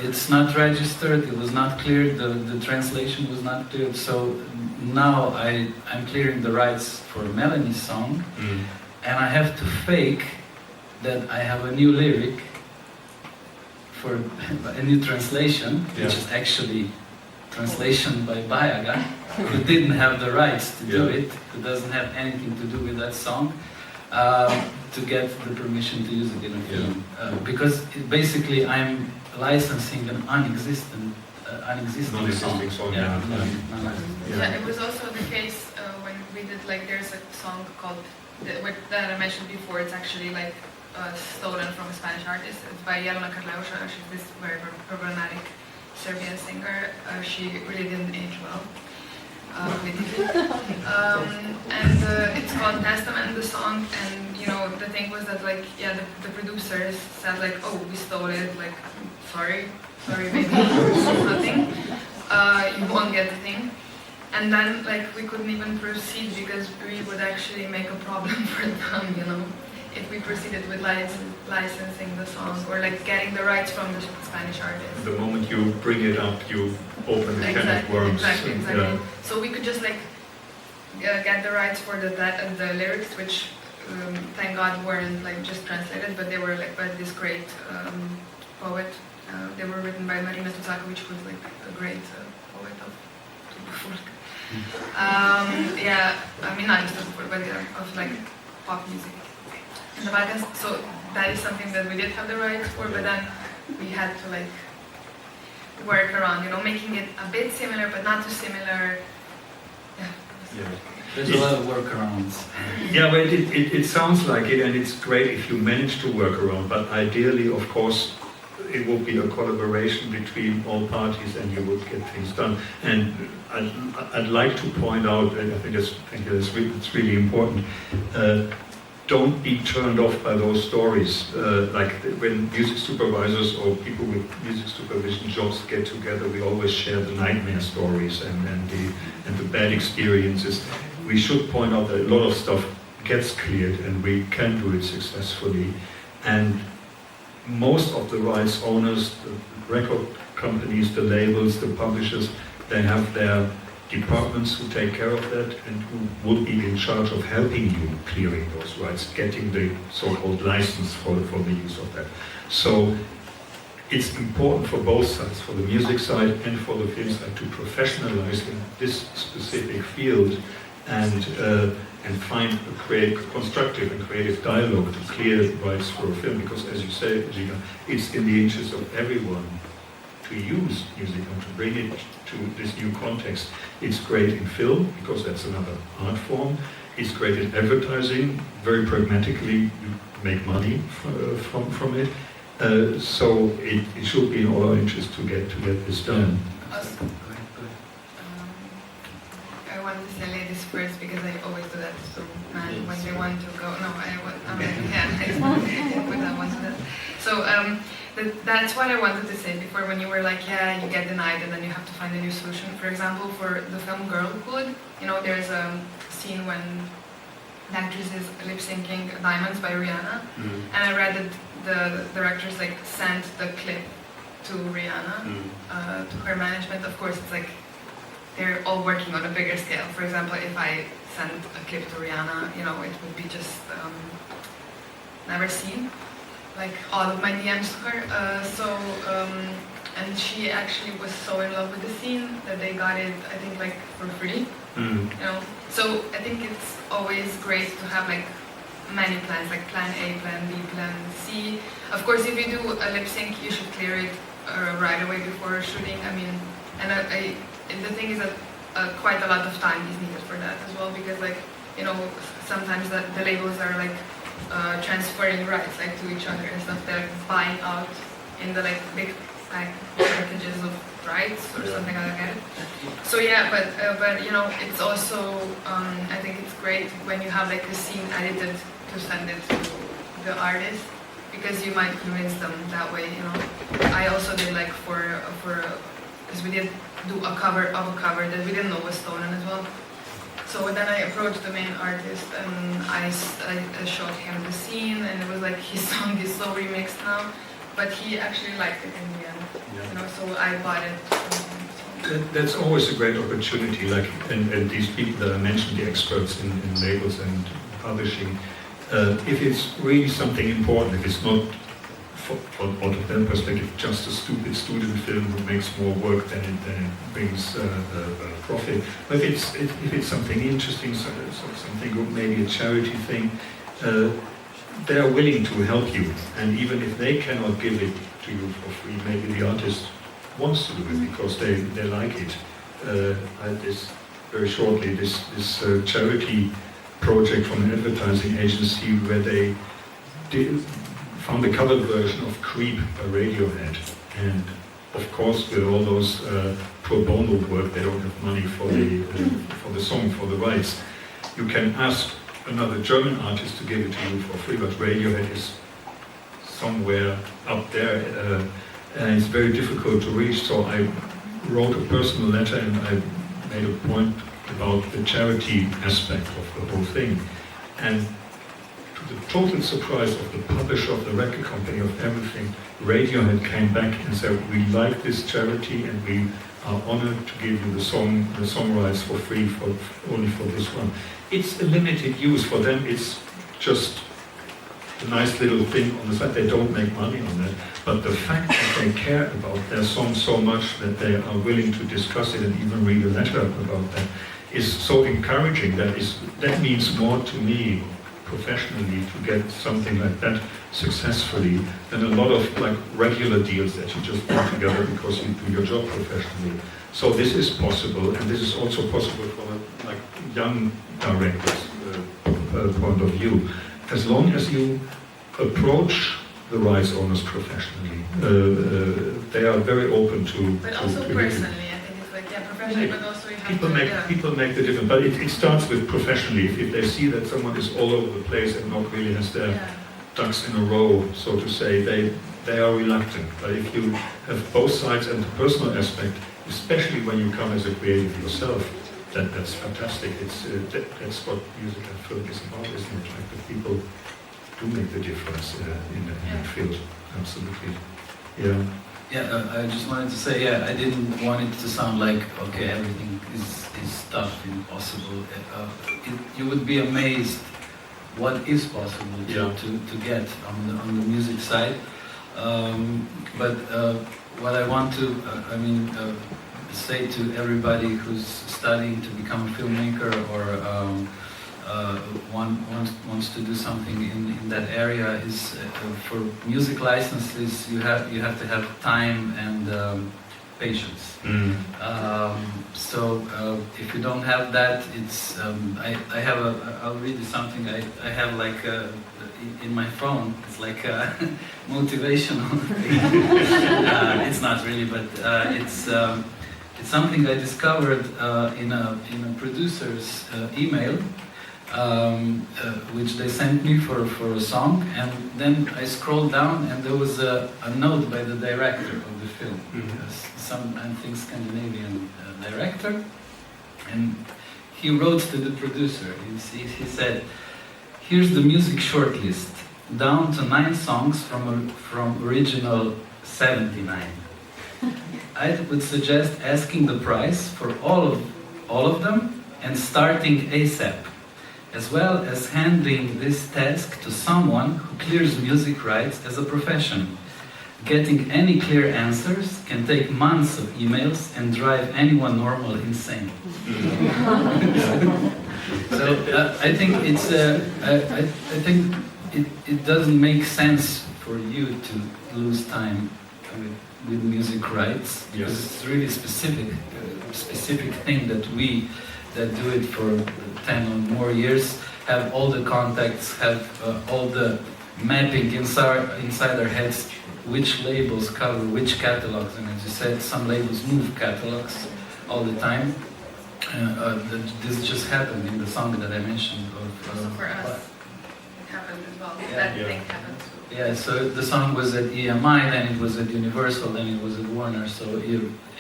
it's not registered, it was not cleared, the translation was not cleared. So now I'm clearing the rights for Melanie's song, and I have to fake that I have a new lyric for a new translation, which is actually translation by Bajaga, who didn't have the rights to do it, who doesn't have anything to do with that song, to get the permission to use it in a film. Because basically I'm licensing an unexisting song. It was also the case when we did, there's a song called, that I mentioned before, it's actually stolen from a Spanish artist. It's by Zalokar. She's this very problematic Serbian singer. She really didn't age well. And it's called Testament, the song, and the thing was that the producers said oh, we stole it, sorry baby, nothing, you won't get the thing. And then we couldn't even proceed because we would actually make a problem for them, if we proceeded with licensing the song or getting the rights from the Spanish artist. The moment you bring it up, you open the can of worms. Exactly. So we could just get the rights for the lyrics, which thank God weren't just translated, but they were by this great poet. They were written by Marina Tucakovic, who's a great poet of not just of but of pop music in the Balkans. So that is something that we did have the rights for, but then we had to work around, making it a bit similar but not too similar. There's a lot of workarounds. Yeah, well, it sounds like it, and it's great if you manage to work around, but ideally, of course, it would be a collaboration between all parties and you would get things done. And I'd like to point out, and I think it's really important, don't be turned off by those stories. When music supervisors or people with music supervision jobs get together, we always share the nightmare stories and the bad experiences. We should point out that a lot of stuff gets cleared and we can do it successfully. And most of the rights owners, the record companies, the labels, the publishers, they have their departments who take care of that and who would be in charge of helping you clearing those rights, getting the so-called license for the use of that. So it's important for both sides, for the music side and for the film side, to professionalize in this specific field and find a constructive and creative dialogue to clear the rights for a film, because as you say, Žigo, it's in the interest of everyone to use music and to bring it to this new context. It's great in film, because that's another art form. It's great in advertising. Very pragmatically, you make money from it. So it should be in all our interest to get this done. I want to say, ladies ladies first because I always do that to men when they want to go. No, I'm like, yeah, I didn't put that one to that. So that's what I wanted to say before when you were like, yeah, you get denied and then you have to find a new solution. For example, for the film Girlhood, you know, there's a scene when the actress is lip syncing Diamonds by Rihanna, and I read that the directors like sent the clip to Rihanna, to her management. Of course, it's like they're all working on a bigger scale. For example, if I sent a clip to Rihanna, you know, it would be just never seen, like all of my DMs to her. And she actually was so in love with the scene that they got it, I think, like for free. You know, so I think it's always great to have like many plans, like plan A, plan B, plan C. Of course, if you do a lip sync, you should clear it right away before shooting. I mean, and the thing is that quite a lot of time is needed for that as well, because like, you know, sometimes the labels are like transferring rights like to each other and stuff. They're like buying out in the like big packages of rights or something like that. So yeah, but you know, it's also I think it's great when you have like a scene edited to send it to the artist, because you might convince them that way. You know, I also did like for because we did do a cover of a cover that we didn't know was stolen as well. So then I approached the main artist and I showed him the scene, and it was like his song is so remixed now, but he actually liked it in the end. You know, so I bought it. That's always a great opportunity, like, and these people that I mentioned, the experts in labels and publishing, if it's really something important, if it's not, out of their perspective, just a stupid student film that makes more work than it brings profit. But if it's something interesting, something good, maybe a charity thing, they are willing to help you. And even if they cannot give it to you for free, maybe the artist wants to do it because they like it. I had this very shortly, this charity project from an advertising agency where they found a cover version of Creep by Radiohead, and of course with all those pro bono work, they don't have money for the song, for the rights. You can ask another German artist to give it to you for free, but Radiohead is somewhere up there, and it's very difficult to reach. So I wrote a personal letter and I made a point about the charity aspect of the whole thing. And to the total surprise of the publisher, of the record company, of everything, Radiohead came back and said, we like this charity and we are honored to give you the song rights for free, only for this one. It's a limited use for them. It's just a nice little thing on the side. They don't make money on that. But the fact that they care about their song so much that they are willing to discuss it and even read a letter about that is so encouraging. That means more to me professionally to get something like that successfully than a lot of like regular deals that you just put together because you do your job professionally. So this is possible, and this is also possible from a like young director's point of view. As long as you approach the rights owners professionally, they are very open to. But also personally, I think it's like, yeah, professionally, but also you have people make the difference. But it starts with professionally. If they see that someone is all over the place and not really has their ducks in a row, so to say, they are reluctant. But if you have both sides and the personal aspect, especially when you come as a creative yourself, that's fantastic. That's what music and film is about, isn't it? Like the people do make the difference in that field. Absolutely. Yeah. Yeah, I just wanted to say, yeah, I didn't want it to sound like, okay, everything is tough, impossible. You would be amazed what is possible to get on the music side. But what I want to, say to everybody who's studying to become a filmmaker or wants to do something in that area is for music licenses you have to have time and patience. So if you don't have that, it's I have I'll read you something I have like in my phone. It's like a motivational thing. It's not really, but it's It's something I discovered in a producer's email, which they sent me for a song, and then I scrolled down and there was a note by the director of the film, some, I think, Scandinavian director, and he wrote to the producer. He said, "Here's the music shortlist, down to 9 songs from original 79. I would suggest asking the price for all of them and starting ASAP, as well as handing this task to someone who clears music rights as a profession. Getting any clear answers can take months of emails and drive anyone normal insane." So I think it's I think it doesn't make sense for you to lose time with music rights, because it's really specific thing that we that do it for 10 or more years have all the contacts, have all the mapping inside our heads, which labels cover which catalogs, and as you said, some labels move catalogs all the time. This just happened in the song that I mentioned. Also for us, it happened as well. That thing happened. Yeah, so the song was at EMI, then it was at Universal, then it was at Warner. So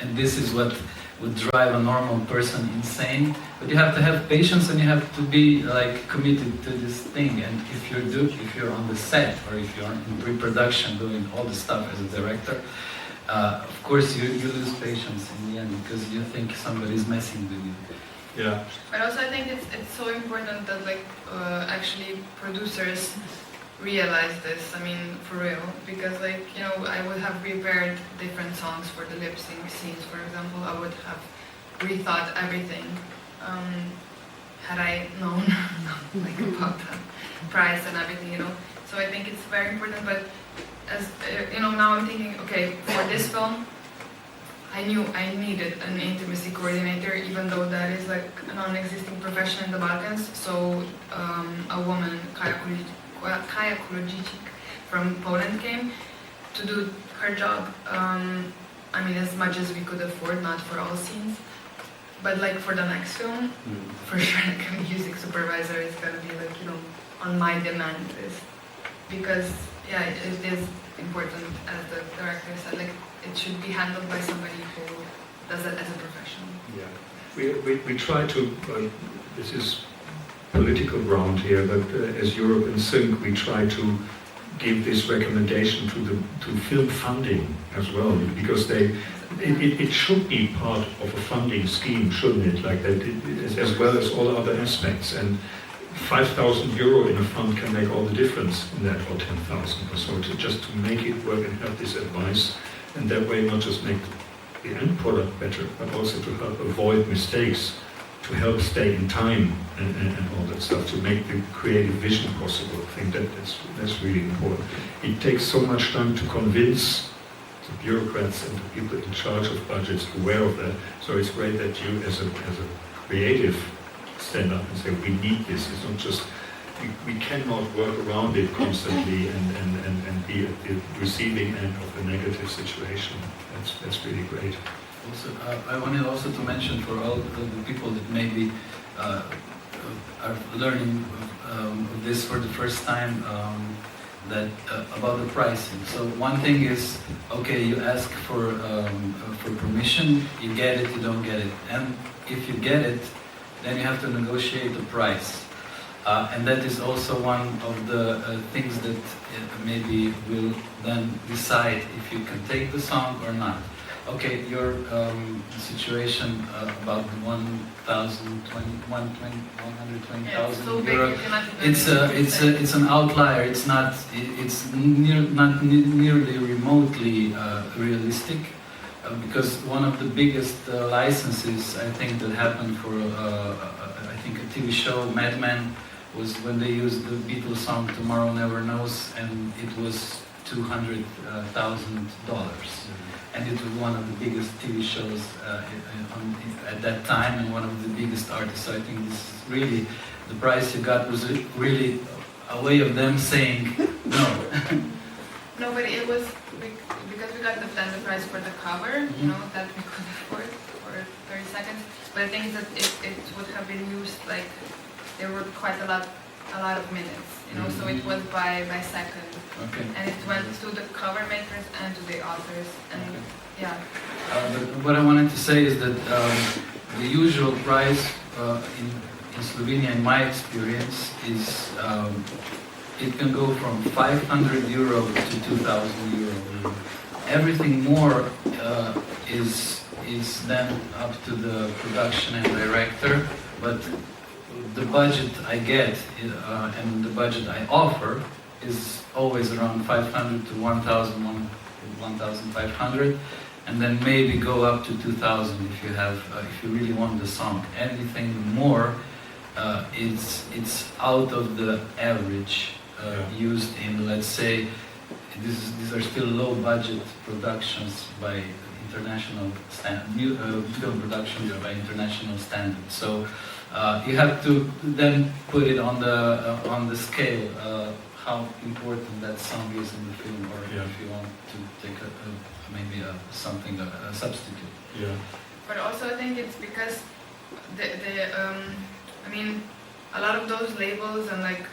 and this is what would drive a normal person insane. But you have to have patience and you have to be like committed to this thing. And if you're on the set or if you're in pre-production doing all the stuff as a director, of course you lose patience in the end because you think somebody's messing with you. Yeah. But also I think it's so important that like actually producers realize this, I mean, for real, because like, you know, I would have prepared different songs for the lip sync scenes, for example. I would have rethought everything had I known like about the price and everything, you know. So I think it's very important, but as you know, now I'm thinking, okay, for this film, I knew I needed an intimacy coordinator, even though that is like a non-existing profession in the Balkans. So a woman, Kaja Kuljičić from Poland came to do her job. I mean, as much as we could afford, not for all scenes, but like for the next film, for sure, like a music supervisor is gonna be like, you know, on my demand list, because yeah, it is important, as the director said, like it should be handled by somebody who does it as a profession. Yeah, we try to. This is political ground here, but as Europe in Sync, we try to give this recommendation to film funding as well, because it should be part of a funding scheme, shouldn't it? Like that, as well as all other aspects. And 5,000 euro in a fund can make all the difference in that, or 10,000 or so, just to make it work and have this advice, and that way not just make the end product better, but also to help avoid mistakes, to help stay in time and all that stuff, to make the creative vision possible. I think that's really important. It takes so much time to convince the bureaucrats and the people in charge of budgets aware of that. So it's great that you, as a creative, stand up and say, we need this. It's not just, we cannot work around it constantly and be at the receiving end of a negative situation. That's really great. Also, I wanted also to mention for all the people that maybe are learning this for the first time, that about the pricing. So one thing is, okay, you ask for permission, you get it, you don't get it, and if you get it, then you have to negotiate the price, and that is also one of the things that maybe will then decide if you can take the song or not. Okay, your situation about the 120,000 euro. It's an outlier. It's not nearly remotely realistic, because one of the biggest licenses I think that happened for I think a TV show, Mad Men, was when they used the Beatles song "Tomorrow Never Knows," and it was $200,000. And it was one of the biggest TV shows at that time, and one of the biggest artists. So I think this is really, the price you got was really a way of them saying no. No, but it was because we got the price for the cover, you know, that we could afford for 30 seconds. But I think that it would have been used like there were quite a lot of minutes, you know. So it was by second, and it went to the cover makers and to the authors, and yeah. But what I wanted to say is that the usual price in Slovenia, in my experience, is it can go from 500 euro to 2,000 euro. Everything more is then up to the production and director, but the budget I get and the budget I offer is always around 500 to 1,000, 1,500, and then maybe go up to 2,000 if you really want the song. Anything more, it's out of the average used in, let's say, these are still low budget productions by international film productions by international standards. So you have to then put it on the scale how important that song is in the film, or if you want to take maybe a substitute. Yeah. But also I think it's because I mean, a lot of those labels and like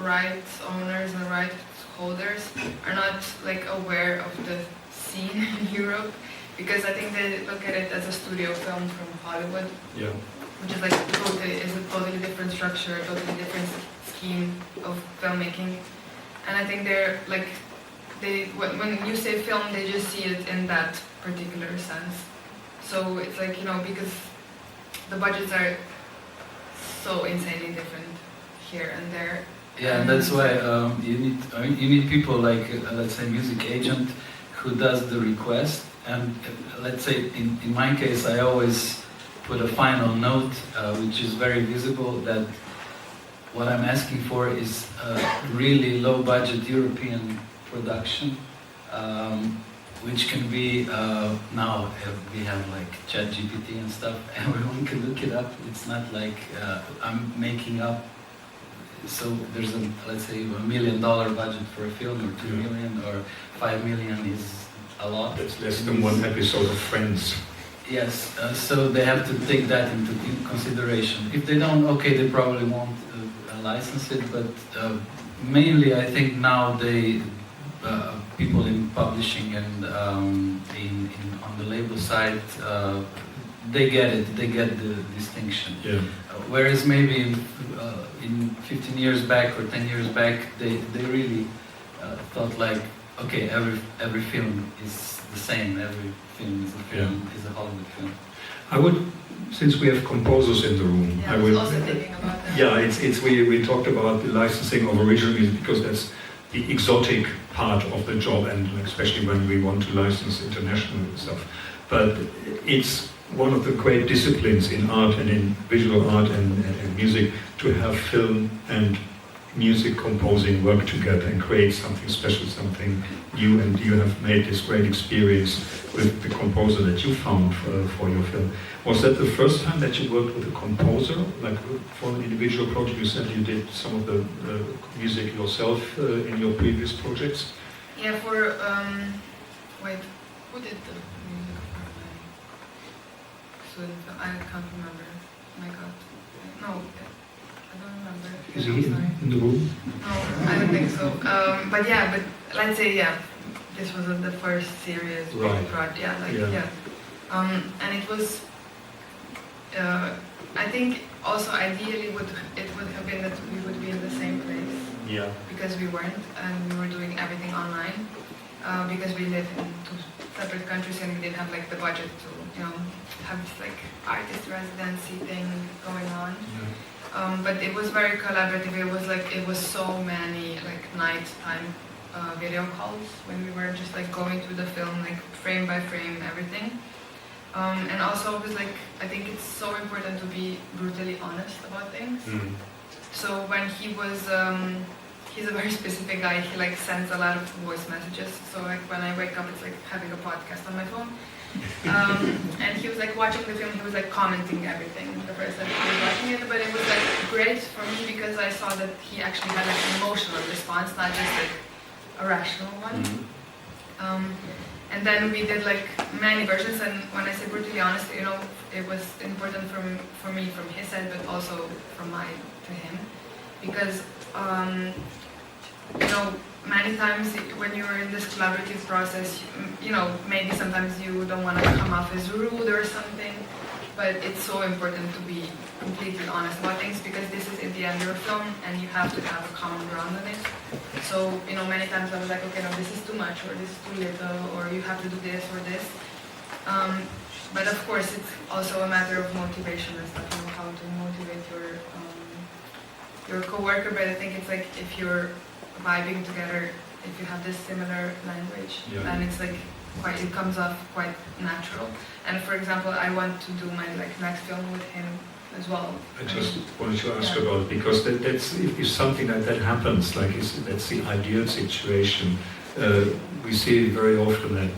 rights owners and rights holders are not like aware of the scene in Europe, because I think they look at it as a studio film from Hollywood, which is like a totally different structure, a totally different scheme of filmmaking. And I think they're like, when you say film, they just see it in that particular sense. So it's like, you know, because the budgets are so insanely different here and there. Yeah, and that's why you need people like, let's say, music agent who does the request. And let's say, in my case, I always put a final note, which is very visible, that what I'm asking for is really low-budget European production, which can be, now we have like ChatGPT and stuff, everyone can look it up. It's not like I'm making up. So there's let's say $1 million budget for a film, or 2 million, or 5 million is a lot. That's less than one episode of Friends. Yes, so they have to take that into consideration. If they don't, okay, they probably won't license it, but mainly I think now people in publishing and on the label side, they get it, they get the distinction. Yeah. Whereas maybe in 15 years back or 10 years back, they really thought like, okay, every film is the same, every film is a film, is a Hollywood film. I would, since we have composers in the room, I was also thinking about that. Yeah, we talked about the licensing of original music because that's the exotic part of the job, and especially when we want to license international stuff. But it's one of the great disciplines in art and in visual art and music to have film and music composing work together and create something special, something new. And you have made this great experience with the composer that you found for your film. Was that the first time that you worked with a composer, like for an individual project? You said you did some of the music yourself in your previous projects. Yeah, for wait, who did the music for my student film? I can't remember. Oh my God, no, I don't remember. Is he in the room? No, I don't think so. But yeah, but let's say this was the first serious project. Yeah, and it was. I think also ideally it would have been that we would be in the same place. Yeah. Because we weren't, and we were doing everything online. Because we live in two separate countries and we didn't have like the budget to, you know, have this like artist residency thing going on. Yeah. But it was very collaborative. It was so many like nighttime video calls when we were just like going through the film, like frame by frame, everything. And also it was like, I think it's so important to be brutally honest about things. Mm. So when he was, he's a very specific guy, he like sends a lot of voice messages. So like when I wake up, it's like having a podcast on my phone. And he was like watching the film, he was like commenting everything the first time he was watching it, but it was like great for me because I saw that he actually had like an emotional response, not just like a rational one. Mm-hmm. And then we did like many versions, and when I say brutally honest, you know, it was important for me from his side, but also from mine to him, because you know, many times when you're in this collaborative process, you know, maybe sometimes you don't want to come off as rude or something, but it's so important to be completely honest about things, because this is in the end your film and you have to have a common ground on it. So, you know, many times I was like, okay, no, this is too much, or this is too little, or you have to do this or this. But of course, it's also a matter of motivation and stuff, you know, how to motivate your co-worker. But I think it's like, if you're vibing together, if you have this similar language, then it's like it comes off quite natural. And for example, I want to do my next film with him as well. I just wanted to ask about it, because that's if something like that happens, that's the ideal situation. We see very often that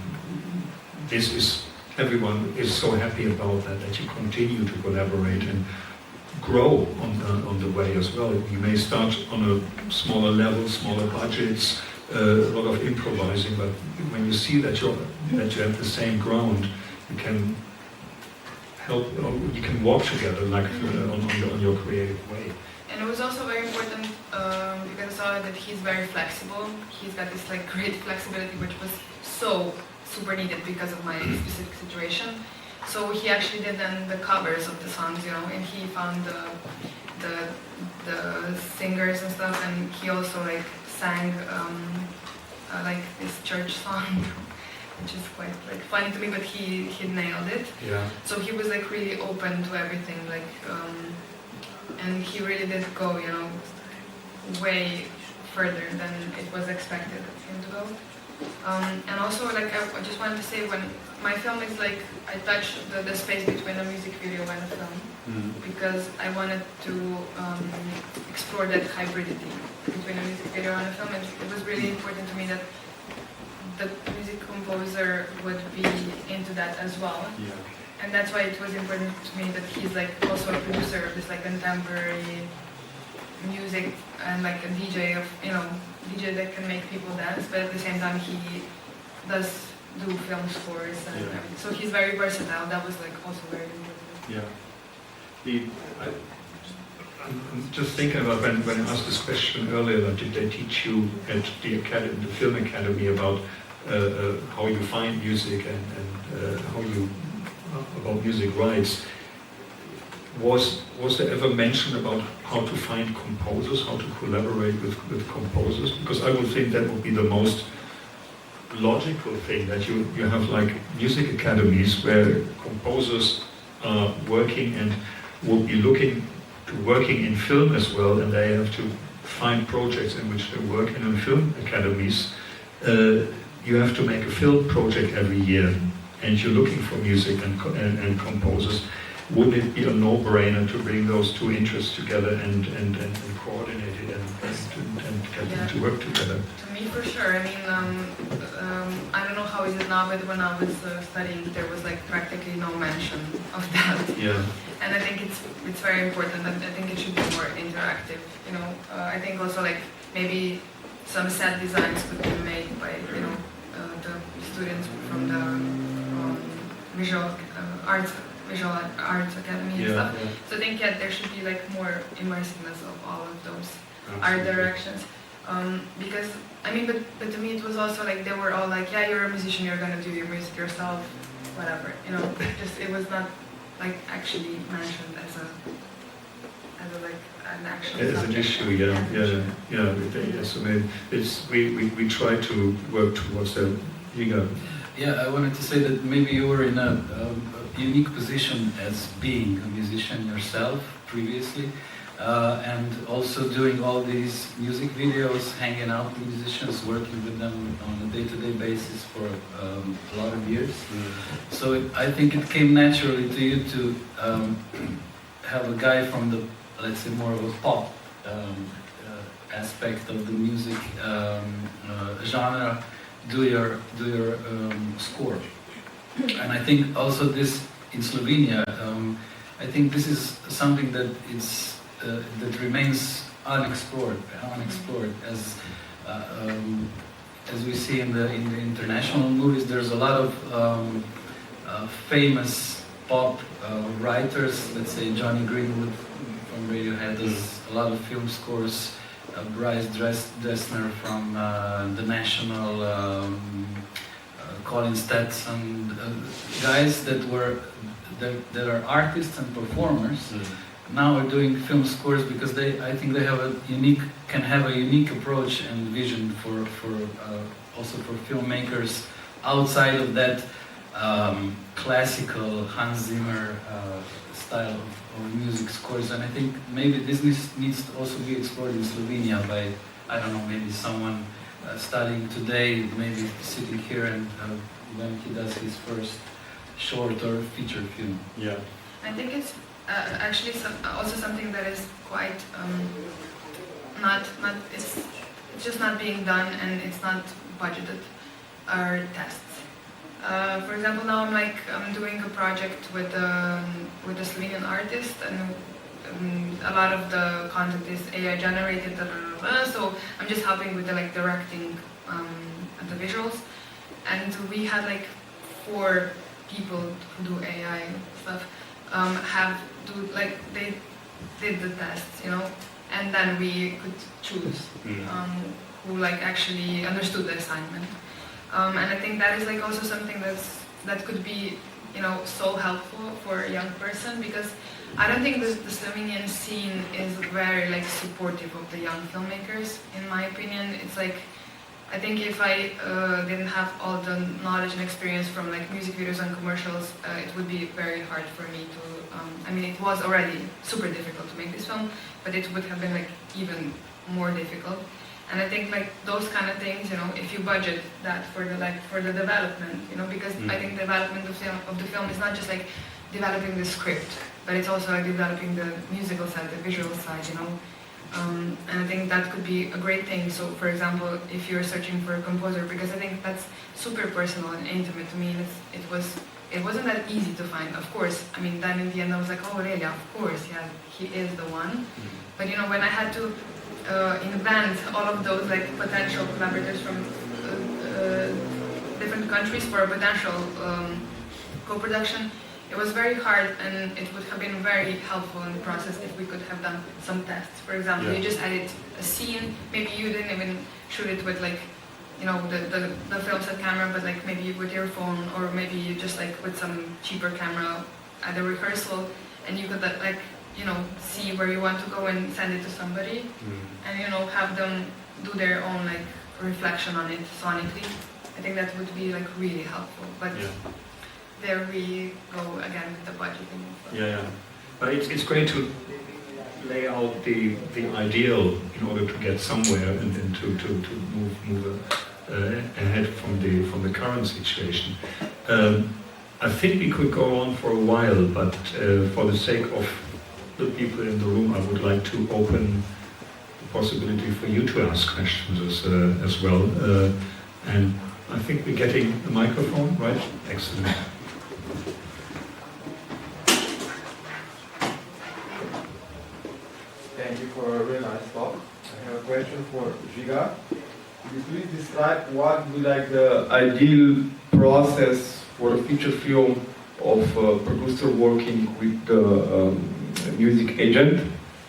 everyone is so happy about that you continue to collaborate and grow on the way as well. You may start on a smaller level, smaller budgets, a lot of improvising, but when you see that you have the same ground, you can help, you can walk together on your creative way. And it was also very important because I saw that he's very flexible. He's got this great flexibility, which was so super needed because of my specific situation. So he actually did then the covers of the songs, you know, and he found the singers and stuff, and he also sang this church song, which is quite funny to me, but he nailed it. Yeah. So he was really open to everything, and he really did go, you know, way further than it was expected of him to go. And also, I just wanted to say, when my film is I touch the space between a music video and a film, because I wanted to explore that hybridity between a music video and a film. And it was really important to me that the music composer would be into that as well. Yeah. And that's why it was important to me that he's also a producer of this contemporary music and a DJ of, you know, DJ that can make people dance, but at the same time he does do film scores and everything. So he's very versatile. That was also very important. Yeah. I'm just thinking about when I asked this question earlier, did they teach you at the Film Academy about how you find music and how you about music rights? Was there ever mention about how to find composers, how to collaborate with composers? Because I would think that would be the most logical thing, that you have music academies where composers are working and will be looking to working in film as well, and they have to find projects in which they work in film academies. You have to make a film project every year, and you're looking for music and composers. Wouldn't it be a no-brainer to bring those two interests together and coordinate it and get them to work together? To me, for sure. I mean, I don't know how is it now, but when I was studying, there was practically no mention of that. Yeah. And I think it's very important. I think it should be more interactive. You know, I think also maybe some set designs could be made by the students from the visual arts academy and stuff. Yeah. So I think there should be more immersiveness of all of those art directions. Because I mean, but to me it was also they were all yeah, you're a musician, you're gonna do your music yourself, whatever. You know, it was not actually mentioned as an actual as an issue. Yes. I mean, we try to work towards that. Žigo. Yeah, I wanted to say that maybe you were in a unique position as being a musician yourself previously, and also doing all these music videos, hanging out with musicians, working with them on a day-to-day basis for a lot of years. So I think it came naturally to you to have a guy from the, let's say, more of a pop aspect of the music genre do your score. And I think also this in Slovenia, I think this is something that that remains unexplored as as we see in the international movies, there's a lot of famous pop writers. Let's say Johnny Greenwood from Radiohead does a lot of film scores. Bryce Dessner from The National, Colin Stetson, guys that are artists and performers. Now are doing film scores because I think they have can have a unique approach and vision for also for filmmakers outside of that classical Hans Zimmer style of music scores. And I think maybe this needs to also be explored in Slovenia by, I don't know, maybe someone studying today, maybe sitting here and when he does his first short or feature film. Yeah. I think it's actually also something that is quite it's just not being done, and it's not budgeted or tests. For example, now I'm doing a project with a Slovenian artist, and a lot of the content is AI generated. So I'm just helping with the directing and the visuals, and we had 4 people who do AI stuff. They did the tests, and then we could choose who actually understood the assignment. And I think that is also something that could be so helpful for a young person, because I don't think the Slovenian scene is very supportive of the young filmmakers. In my opinion, it's I think if I didn't have all the knowledge and experience from music videos and commercials, it would be very hard for me to. I mean, it was already super difficult to make this film, but it would have been even more difficult. And I think those kind of things, if you budget that for the development, because I think development of the film is not just developing the script, but it's also developing the musical side, the visual side, And I think that could be a great thing. So, for example, if you're searching for a composer, because I think that's super personal and intimate to me, it wasn't that easy to find. Of course, I mean, then in the end I was oh really, of course, yeah, he is the one. But when I had to invent all of those potential collaborators from different countries for a potential co-production, it was very hard, and it would have been very helpful in the process if we could have done some tests. For example, you just edit a scene, maybe you didn't even shoot it with the film set camera, but maybe with your phone, or maybe you just with some cheaper camera at the rehearsal, and you could see where you want to go and send it to somebody, and have them do their own reflection on it sonically. I think that would be really helpful. But there we go again with the budgeting. Yeah. But it's great to lay out the ideal in order to get somewhere, and then to move ahead from the current situation. I think we could go on for a while, but for the sake of the people in the room, I would like to open the possibility for you to ask questions as well. And I think we're getting a microphone, right? Excellent. Thank you for a very nice talk. I have a question for Žiga. Could you please describe what would be the ideal process for a feature film of a producer working with the music agent?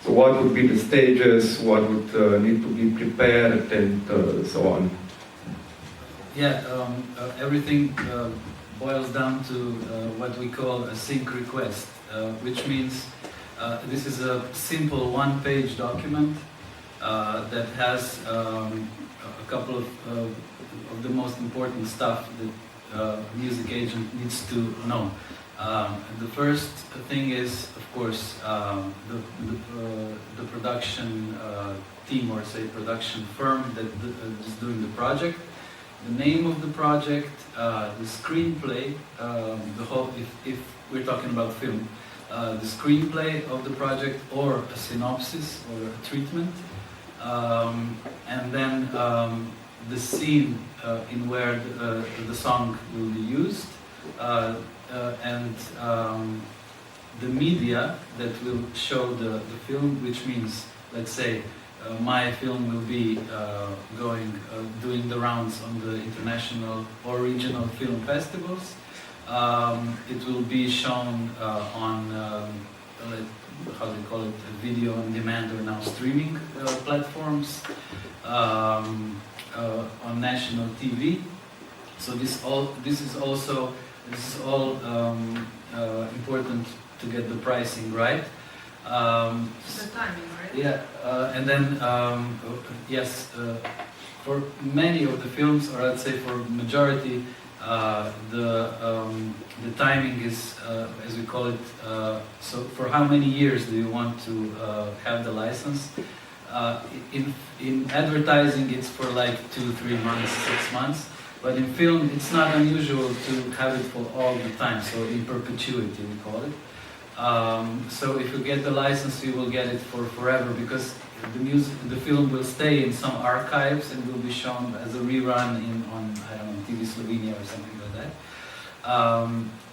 So what would be the stages, what would need to be prepared, and so on? Yeah, everything boils down to what we call a sync request, which means this is a simple one-page document that has a couple of the most important stuff that music agent needs to know. The first thing is, of course, the production team, or say production firm that is doing the project, the name of the project, the screenplay, the whole, if we're talking about film, the screenplay of the project, or a synopsis or a treatment, and then the scene in where the song will be used, and the media that will show the film, which means, let's say, my film will be doing the rounds on the international or regional film festivals. It will be shown on, how do you call it, video on demand or now streaming platforms, on national TV. So this is all important to get the pricing right. The timing, right? Yeah, and then yes, for many of the films, or I'd say for majority, the timing is, as we call it. So for how many years do you want to have the license? In advertising, it's for like 2-3 months, 6 months. But in film, it's not unusual to have it for all the time. So in perpetuity, we call it. So if you get the license, you will get it for forever, because the film will stay in some archives and will be shown as a rerun on I don't know, TV Slovenia or something like that.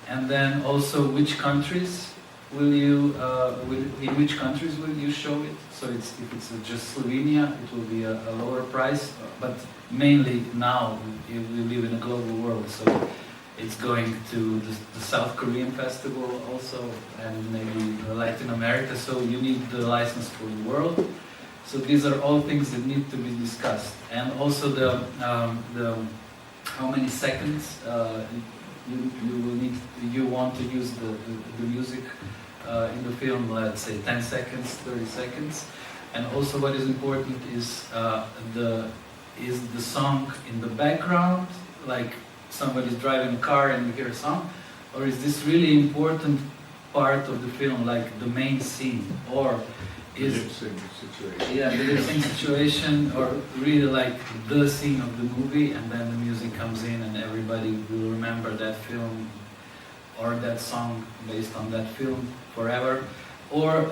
And then also, which countries will you in which countries will you show it? So if it's just Slovenia, it will be a lower price. But mainly now we live in a global world, so it's going to the South Korean festival also, and maybe Latin America, so you need the license for the world. So these are all things that need to be discussed. And also the how many seconds you want to use the music in the film, let's say 10 seconds, 30 seconds. And also what is important is the song in the background, like somebody's driving a car and you hear a song, or is this really important part of the film, like the main scene, or is the lip sync situation, or really like the scene of the movie, and then the music comes in and everybody will remember that film or that song based on that film forever, or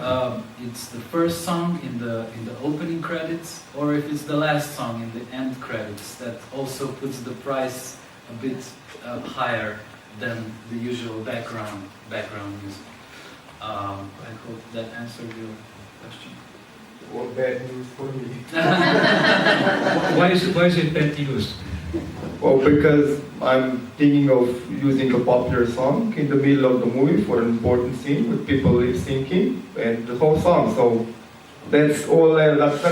it's the first song in the opening credits, or if it's the last song in the end credits, that also puts the price a bit higher than the usual background music. I hope that answered your question. What bad news for me? Why is it bad news? Well, because I'm thinking of using a popular song in the middle of the movie for an important scene with people lip syncing and the whole song. So that's all. Just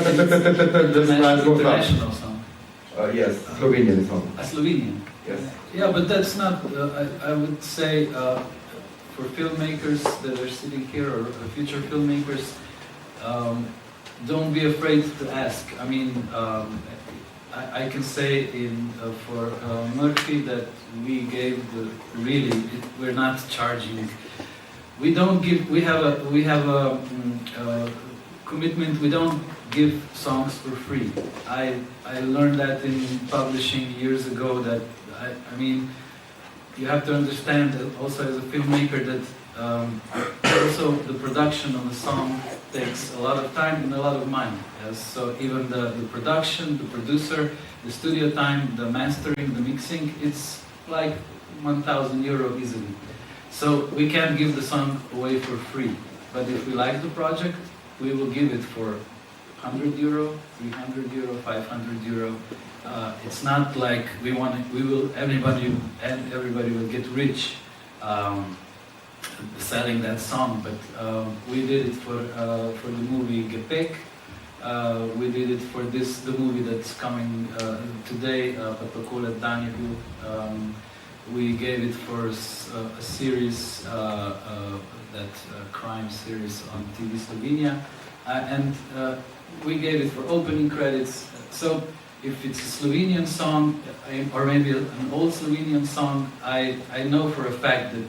international song. Yes, Slovenian song. A Slovenian. Yes. Yeah, but that's not. I would say for filmmakers that are sitting here, or future filmmakers, don't be afraid to ask. I mean, I can say for Murphy that we gave we're not charging. We don't give. We have a commitment. We don't give songs for free. I learned that in publishing years ago. That I mean, you have to understand that also as a filmmaker that also the production of the song takes a lot of time and a lot of money. Yes? So even the production, the producer, the studio time, the mastering, the mixing, it's like 1,000 euro easily. So we can't give the song away for free. But if we like the project, we will give it for 100 euro, 300 euro, 500 euro. It's not like everybody will get rich selling that song, but we did it for the movie Gepek. We did it for the movie that's coming today, Protokole Danjevu. We gave it for a series, that crime series on TV Slovenia, and we gave it for opening credits. So if it's a Slovenian song, or maybe an old Slovenian song, I know for a fact that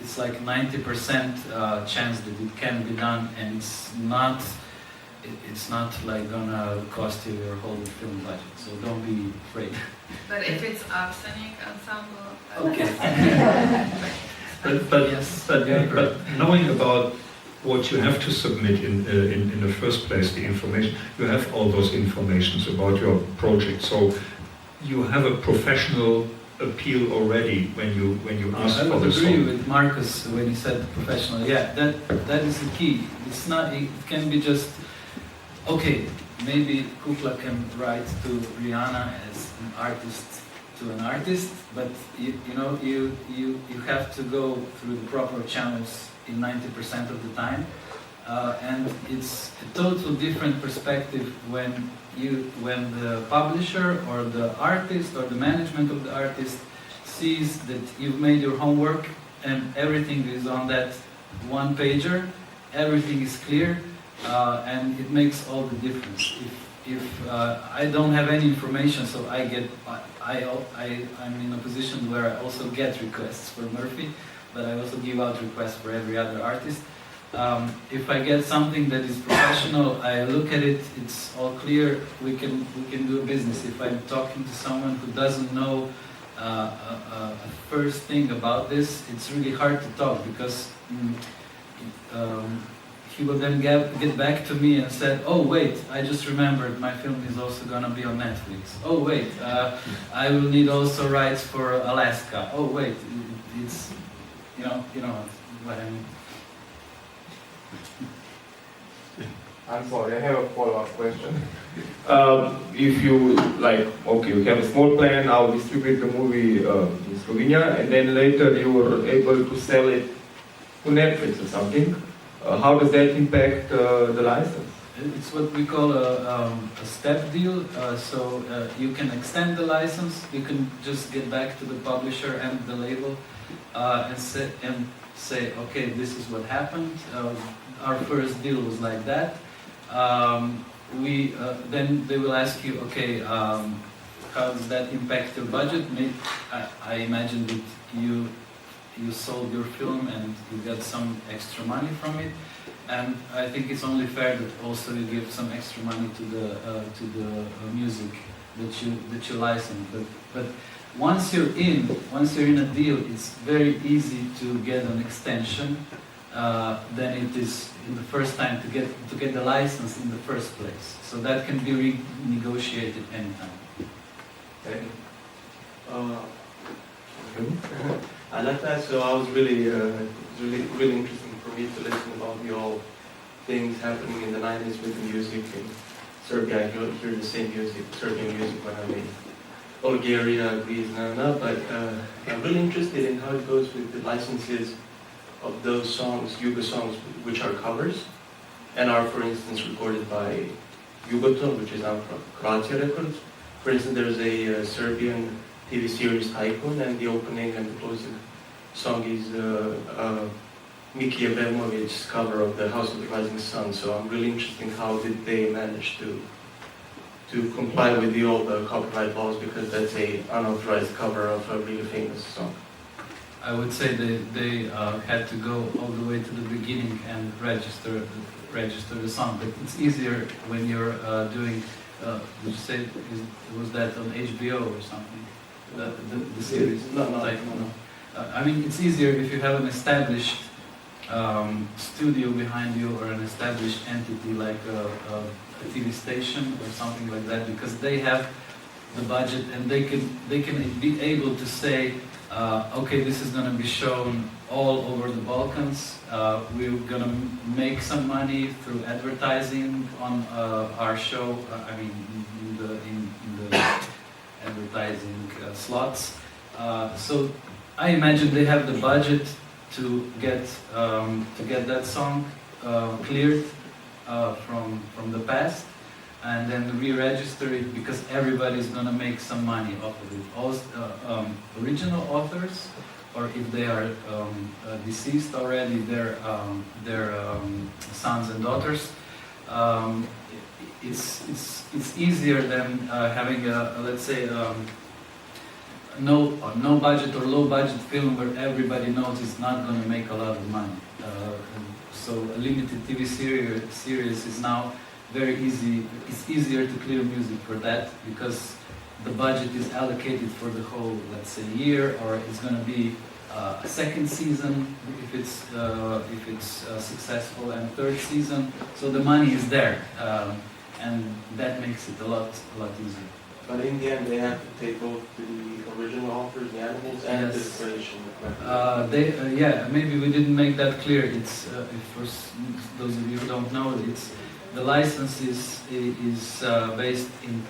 it's like 90% chance that it can be done, and it's not like gonna cost you your whole film budget. So don't be afraid. But if it's arsenic ensemble, okay. But knowing about what you have to submit in the first place, the information, you have all those informations about your project. So you have a professional appeal already when you ask for the song. I would agree with Markus when he said professional. Yeah, that is the key. It's not. It can be just okay. maybe Kukla can write to Rihanna as an artist to an artist, but you have to go through the proper channels in 90% of the time, and it's a total different perspective when the publisher or the artist or the management of the artist sees that you've made your homework and everything is on that one pager, everything is clear, and it makes all the difference. If I don't have any information, so I'm in a position where I also get requests for Murphy, but I also give out requests for every other artist. If I get something that is professional, I look at it, it's all clear, we can do a business. If I'm talking to someone who doesn't know a first thing about this, it's really hard to talk, because he will then get back to me and said, oh wait, I just remembered my film is also gonna be on Netflix. Oh wait, I will need also rights for Alaska. Oh wait, it's, you know what I mean. I'm sorry, I have a follow-up question. If you, like, okay, you have a small plan, I'll distribute the movie in Slovenia, and then later you were able to sell it to Netflix or something, how does that impact the license? It's what we call a step deal, so you can extend the license, you can just get back to the publisher and the label and say, okay, this is what happened, our first deal was like that. Then they will ask you, okay, how does that impact your budget? I imagine that you sold your film and you got some extra money from it, and I think it's only fair that also you give some extra money to the music that you license. But once you're in a deal, it's very easy to get an extension than it is in the first time to get the license in the first place. So that can be renegotiated anytime. Thank you. I'd like to ask, so I was really interesting for me to listen about the all things happening in the 90s with the music in Serbia. I hear the same music, Serbian music, when I'm in Bulgaria, Greece, but I'm really interested in how it goes with the licenses of those songs, Yugo songs, which are covers, and are, for instance, recorded by Yugoton, which is now Croatia Records. For instance, there's a Serbian TV series Tycoon, and the opening and the closing song is Miki Abramović's cover of The House of the Rising Sun. So I'm really interested in how did they manage to comply with all the copyright laws, because that's an unauthorized cover of a really famous song. I would say they had to go all the way to the beginning and register the song, but it's easier when you're doing. Did you say was that on HBO or something? The series? No. I mean, it's easier if you have an established studio behind you or an established entity like a TV station or something like that, because they have the budget and they can be able to say, okay, this is going to be shown all over the Balkans. We're going to make some money through advertising on our show. I mean, in the advertising slots. So I imagine they have the budget to get that song cleared from the past, and then re-register it, because everybody's going to make some money off of it. Also, original authors, or if they are deceased already, their sons and daughters. It's easier than having let's say no budget or low budget film where everybody knows it's not going to make a lot of money. So a limited TV series is now very easy. It's easier to clear music for that, because the budget is allocated for the whole, let's say, year, or it's going to be a second season if it's successful, and third season. So the money is there, and that makes it a lot easier. But in the end, they have to pay both the original authors, the animals, and the creation. Yeah, maybe we didn't make that clear. It's for those of you who don't know, it's the license is based in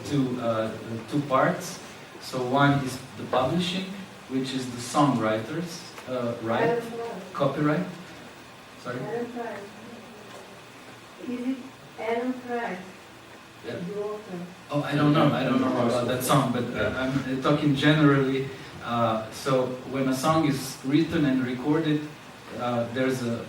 two parts. So one is the publishing, which is the songwriters right, copyright. Sorry. Is it Adam Price? Yeah. The author? Oh, I don't know about that song, but I'm talking generally. So when a song is written and recorded, there's a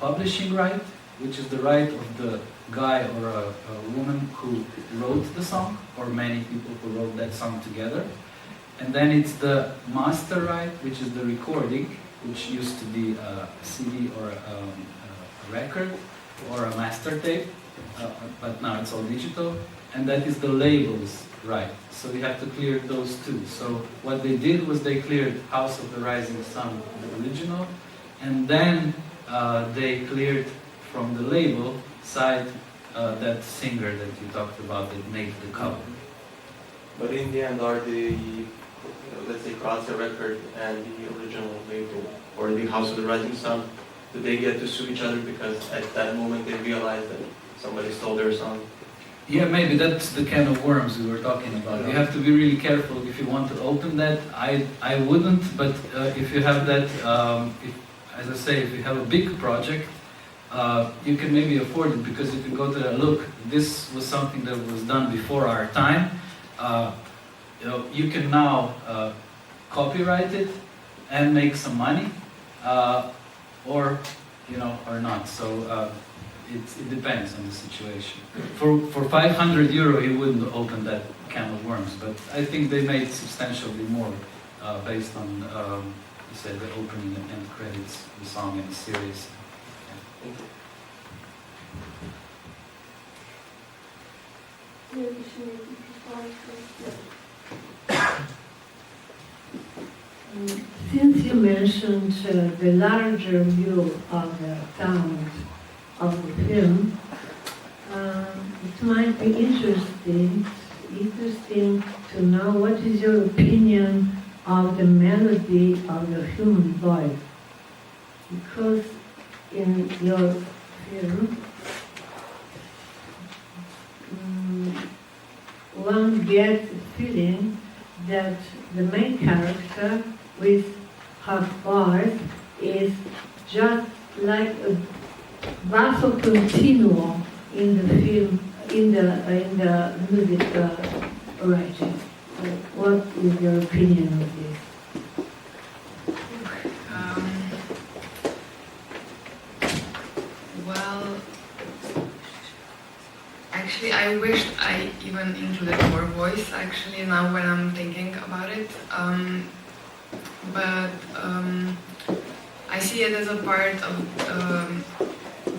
publishing right, which is the right of the guy or a woman who wrote the song, or many people who wrote that song together. And then it's the master right, which is the recording, which used to be a CD or a record or a master tape, but now it's all digital. And that is the label's right. So you have to clear those two. So what they did was they cleared House of the Rising Sun, the original, and then they cleared from the label side that singer that you talked about that made the cover. But in the end, are the, let's say, Croatia record and the original label, or the House of the Rising Sun, do they get to sue each other because at that moment they realize that somebody stole their song? Yeah, maybe that's the can of worms we were talking about. You have to be really careful if you want to open that. I wouldn't, but if you have that, as I say, if you have a big project, you can maybe afford it, because if you go to that, look, this was something that was done before our time. You can now copyright it and make some money, or not. So it depends on the situation. For 500 euro, he wouldn't open that can of worms, but I think they made substantially more based on, you said, the opening and end credits, the song and the series. Thank you. Since you mentioned the larger view of the sound of the film, it might be interesting to know what is your opinion of the melody of the human voice. Because in your film, one gets the feeling that the main character with her voice is just like a basso continuo in the film, in the music writing. So what is your opinion of this? Well, actually, I wished I even included more voice, actually, now when I'm thinking about it. But I see it as a part of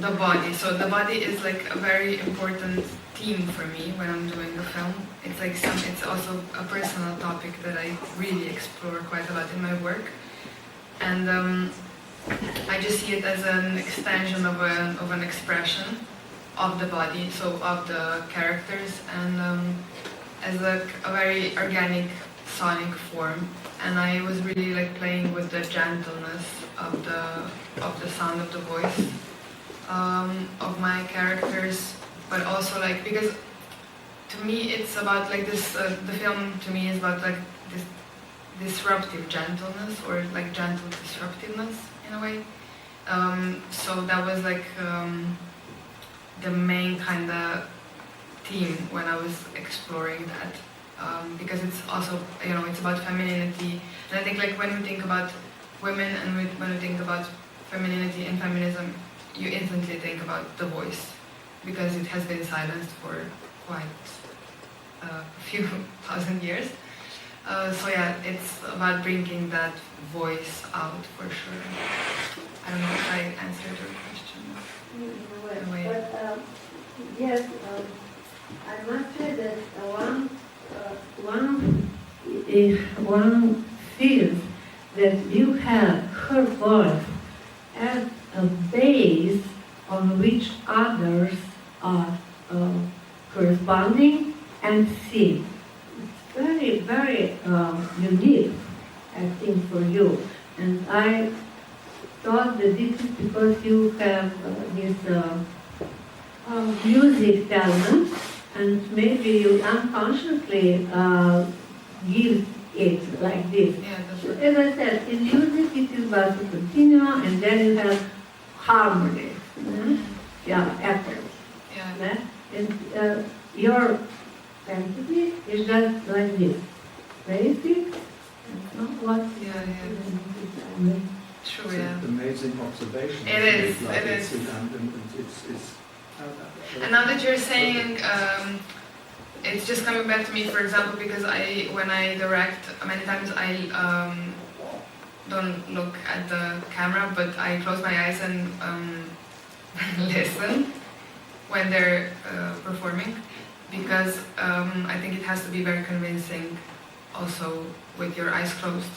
the body. So the body is like a very important theme for me when I'm doing the film. It's like it's also a personal topic that I really explore quite a lot in my work. And I just see it as an extension of an expression of the body, so of the characters, and as a very organic sonic form. And I was really like playing with the gentleness of the sound of the voice of my characters, but also like, because to me it's about like this. The film to me is about like this disruptive gentleness, or like gentle disruptiveness in a way. So that was like the main kind of theme when I was exploring that. Because it's also, it's about femininity. And I think like when we think about women and when we think about femininity and feminism, you instantly think about the voice, because it has been silenced for quite a few thousand years. So yeah, it's about bringing that voice out for sure. I don't know if I answered your question. In a way. But yes, I must say that one feels that you have her voice as a base on which others are corresponding and sing. It's very, very unique, I think, for you. And I thought that this is because you have this music talent, and maybe you unconsciously give it like this. Yeah, that's So, right. as I said, in music it is basso continuo, and then you have harmony. Yeah, efforts. Yeah. And your fantasy is just like this. Basic. What? Yeah. True, It's yeah. an amazing observation. It is, Like it it's- is. And it's And now that you're saying, it's just coming back to me, for example, because when I direct, many times I don't look at the camera, but I close my eyes and listen when they're performing, because I think it has to be very convincing also with your eyes closed.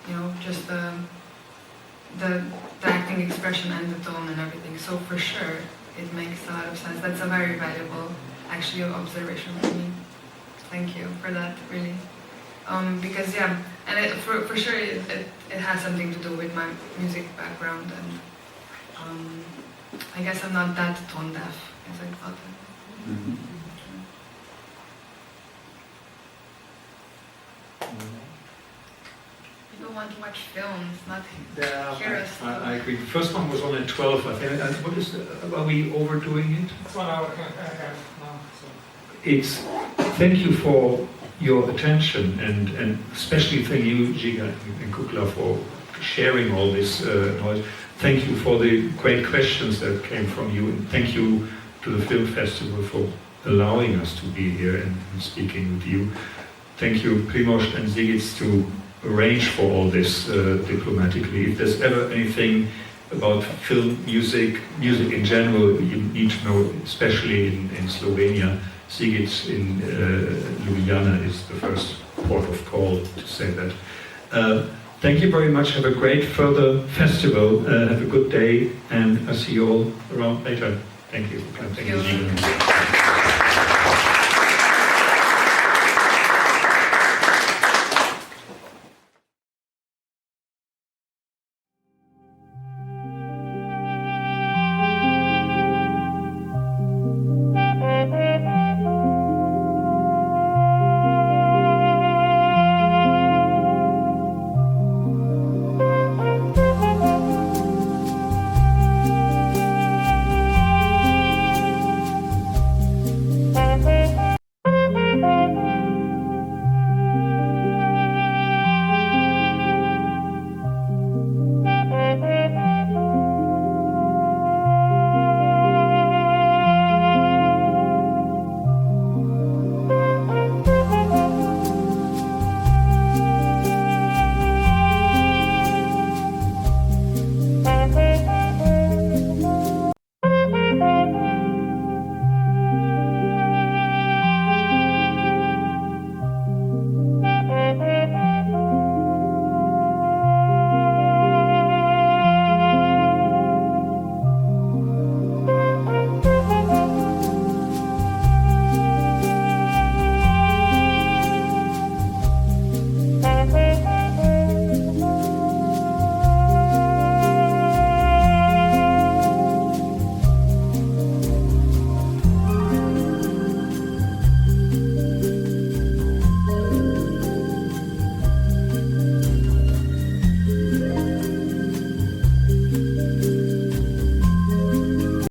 You know, just the acting expression and the tone and everything. So for sure, it makes a lot of sense. That's a very valuable, actually, observation for me. Thank you for that, really. Because yeah, and for sure it has something to do with my music background, and I guess I'm not that tone deaf as I thought. People want to watch films, not hear us. I agree. The first one was on at 12, I think. And what is? Are we overdoing it? It's 1 hour and a half now. So. It's thank you for your attention, and especially thank you, Žiga and Kuklo, for sharing all this knowledge. Thank you for the great questions that came from you, and thank you to the film festival for allowing us to be here and speaking with you. Thank you, Primož and Zigic, to arrange for all this diplomatically. If there's ever anything about film, music in general, you need to know, especially in Slovenia. Zigic in Ljubljana is the first port of call to say that. Thank you very much. Have a great further festival. Have a good day, and I'll see you all around later. Thank you. Thank you.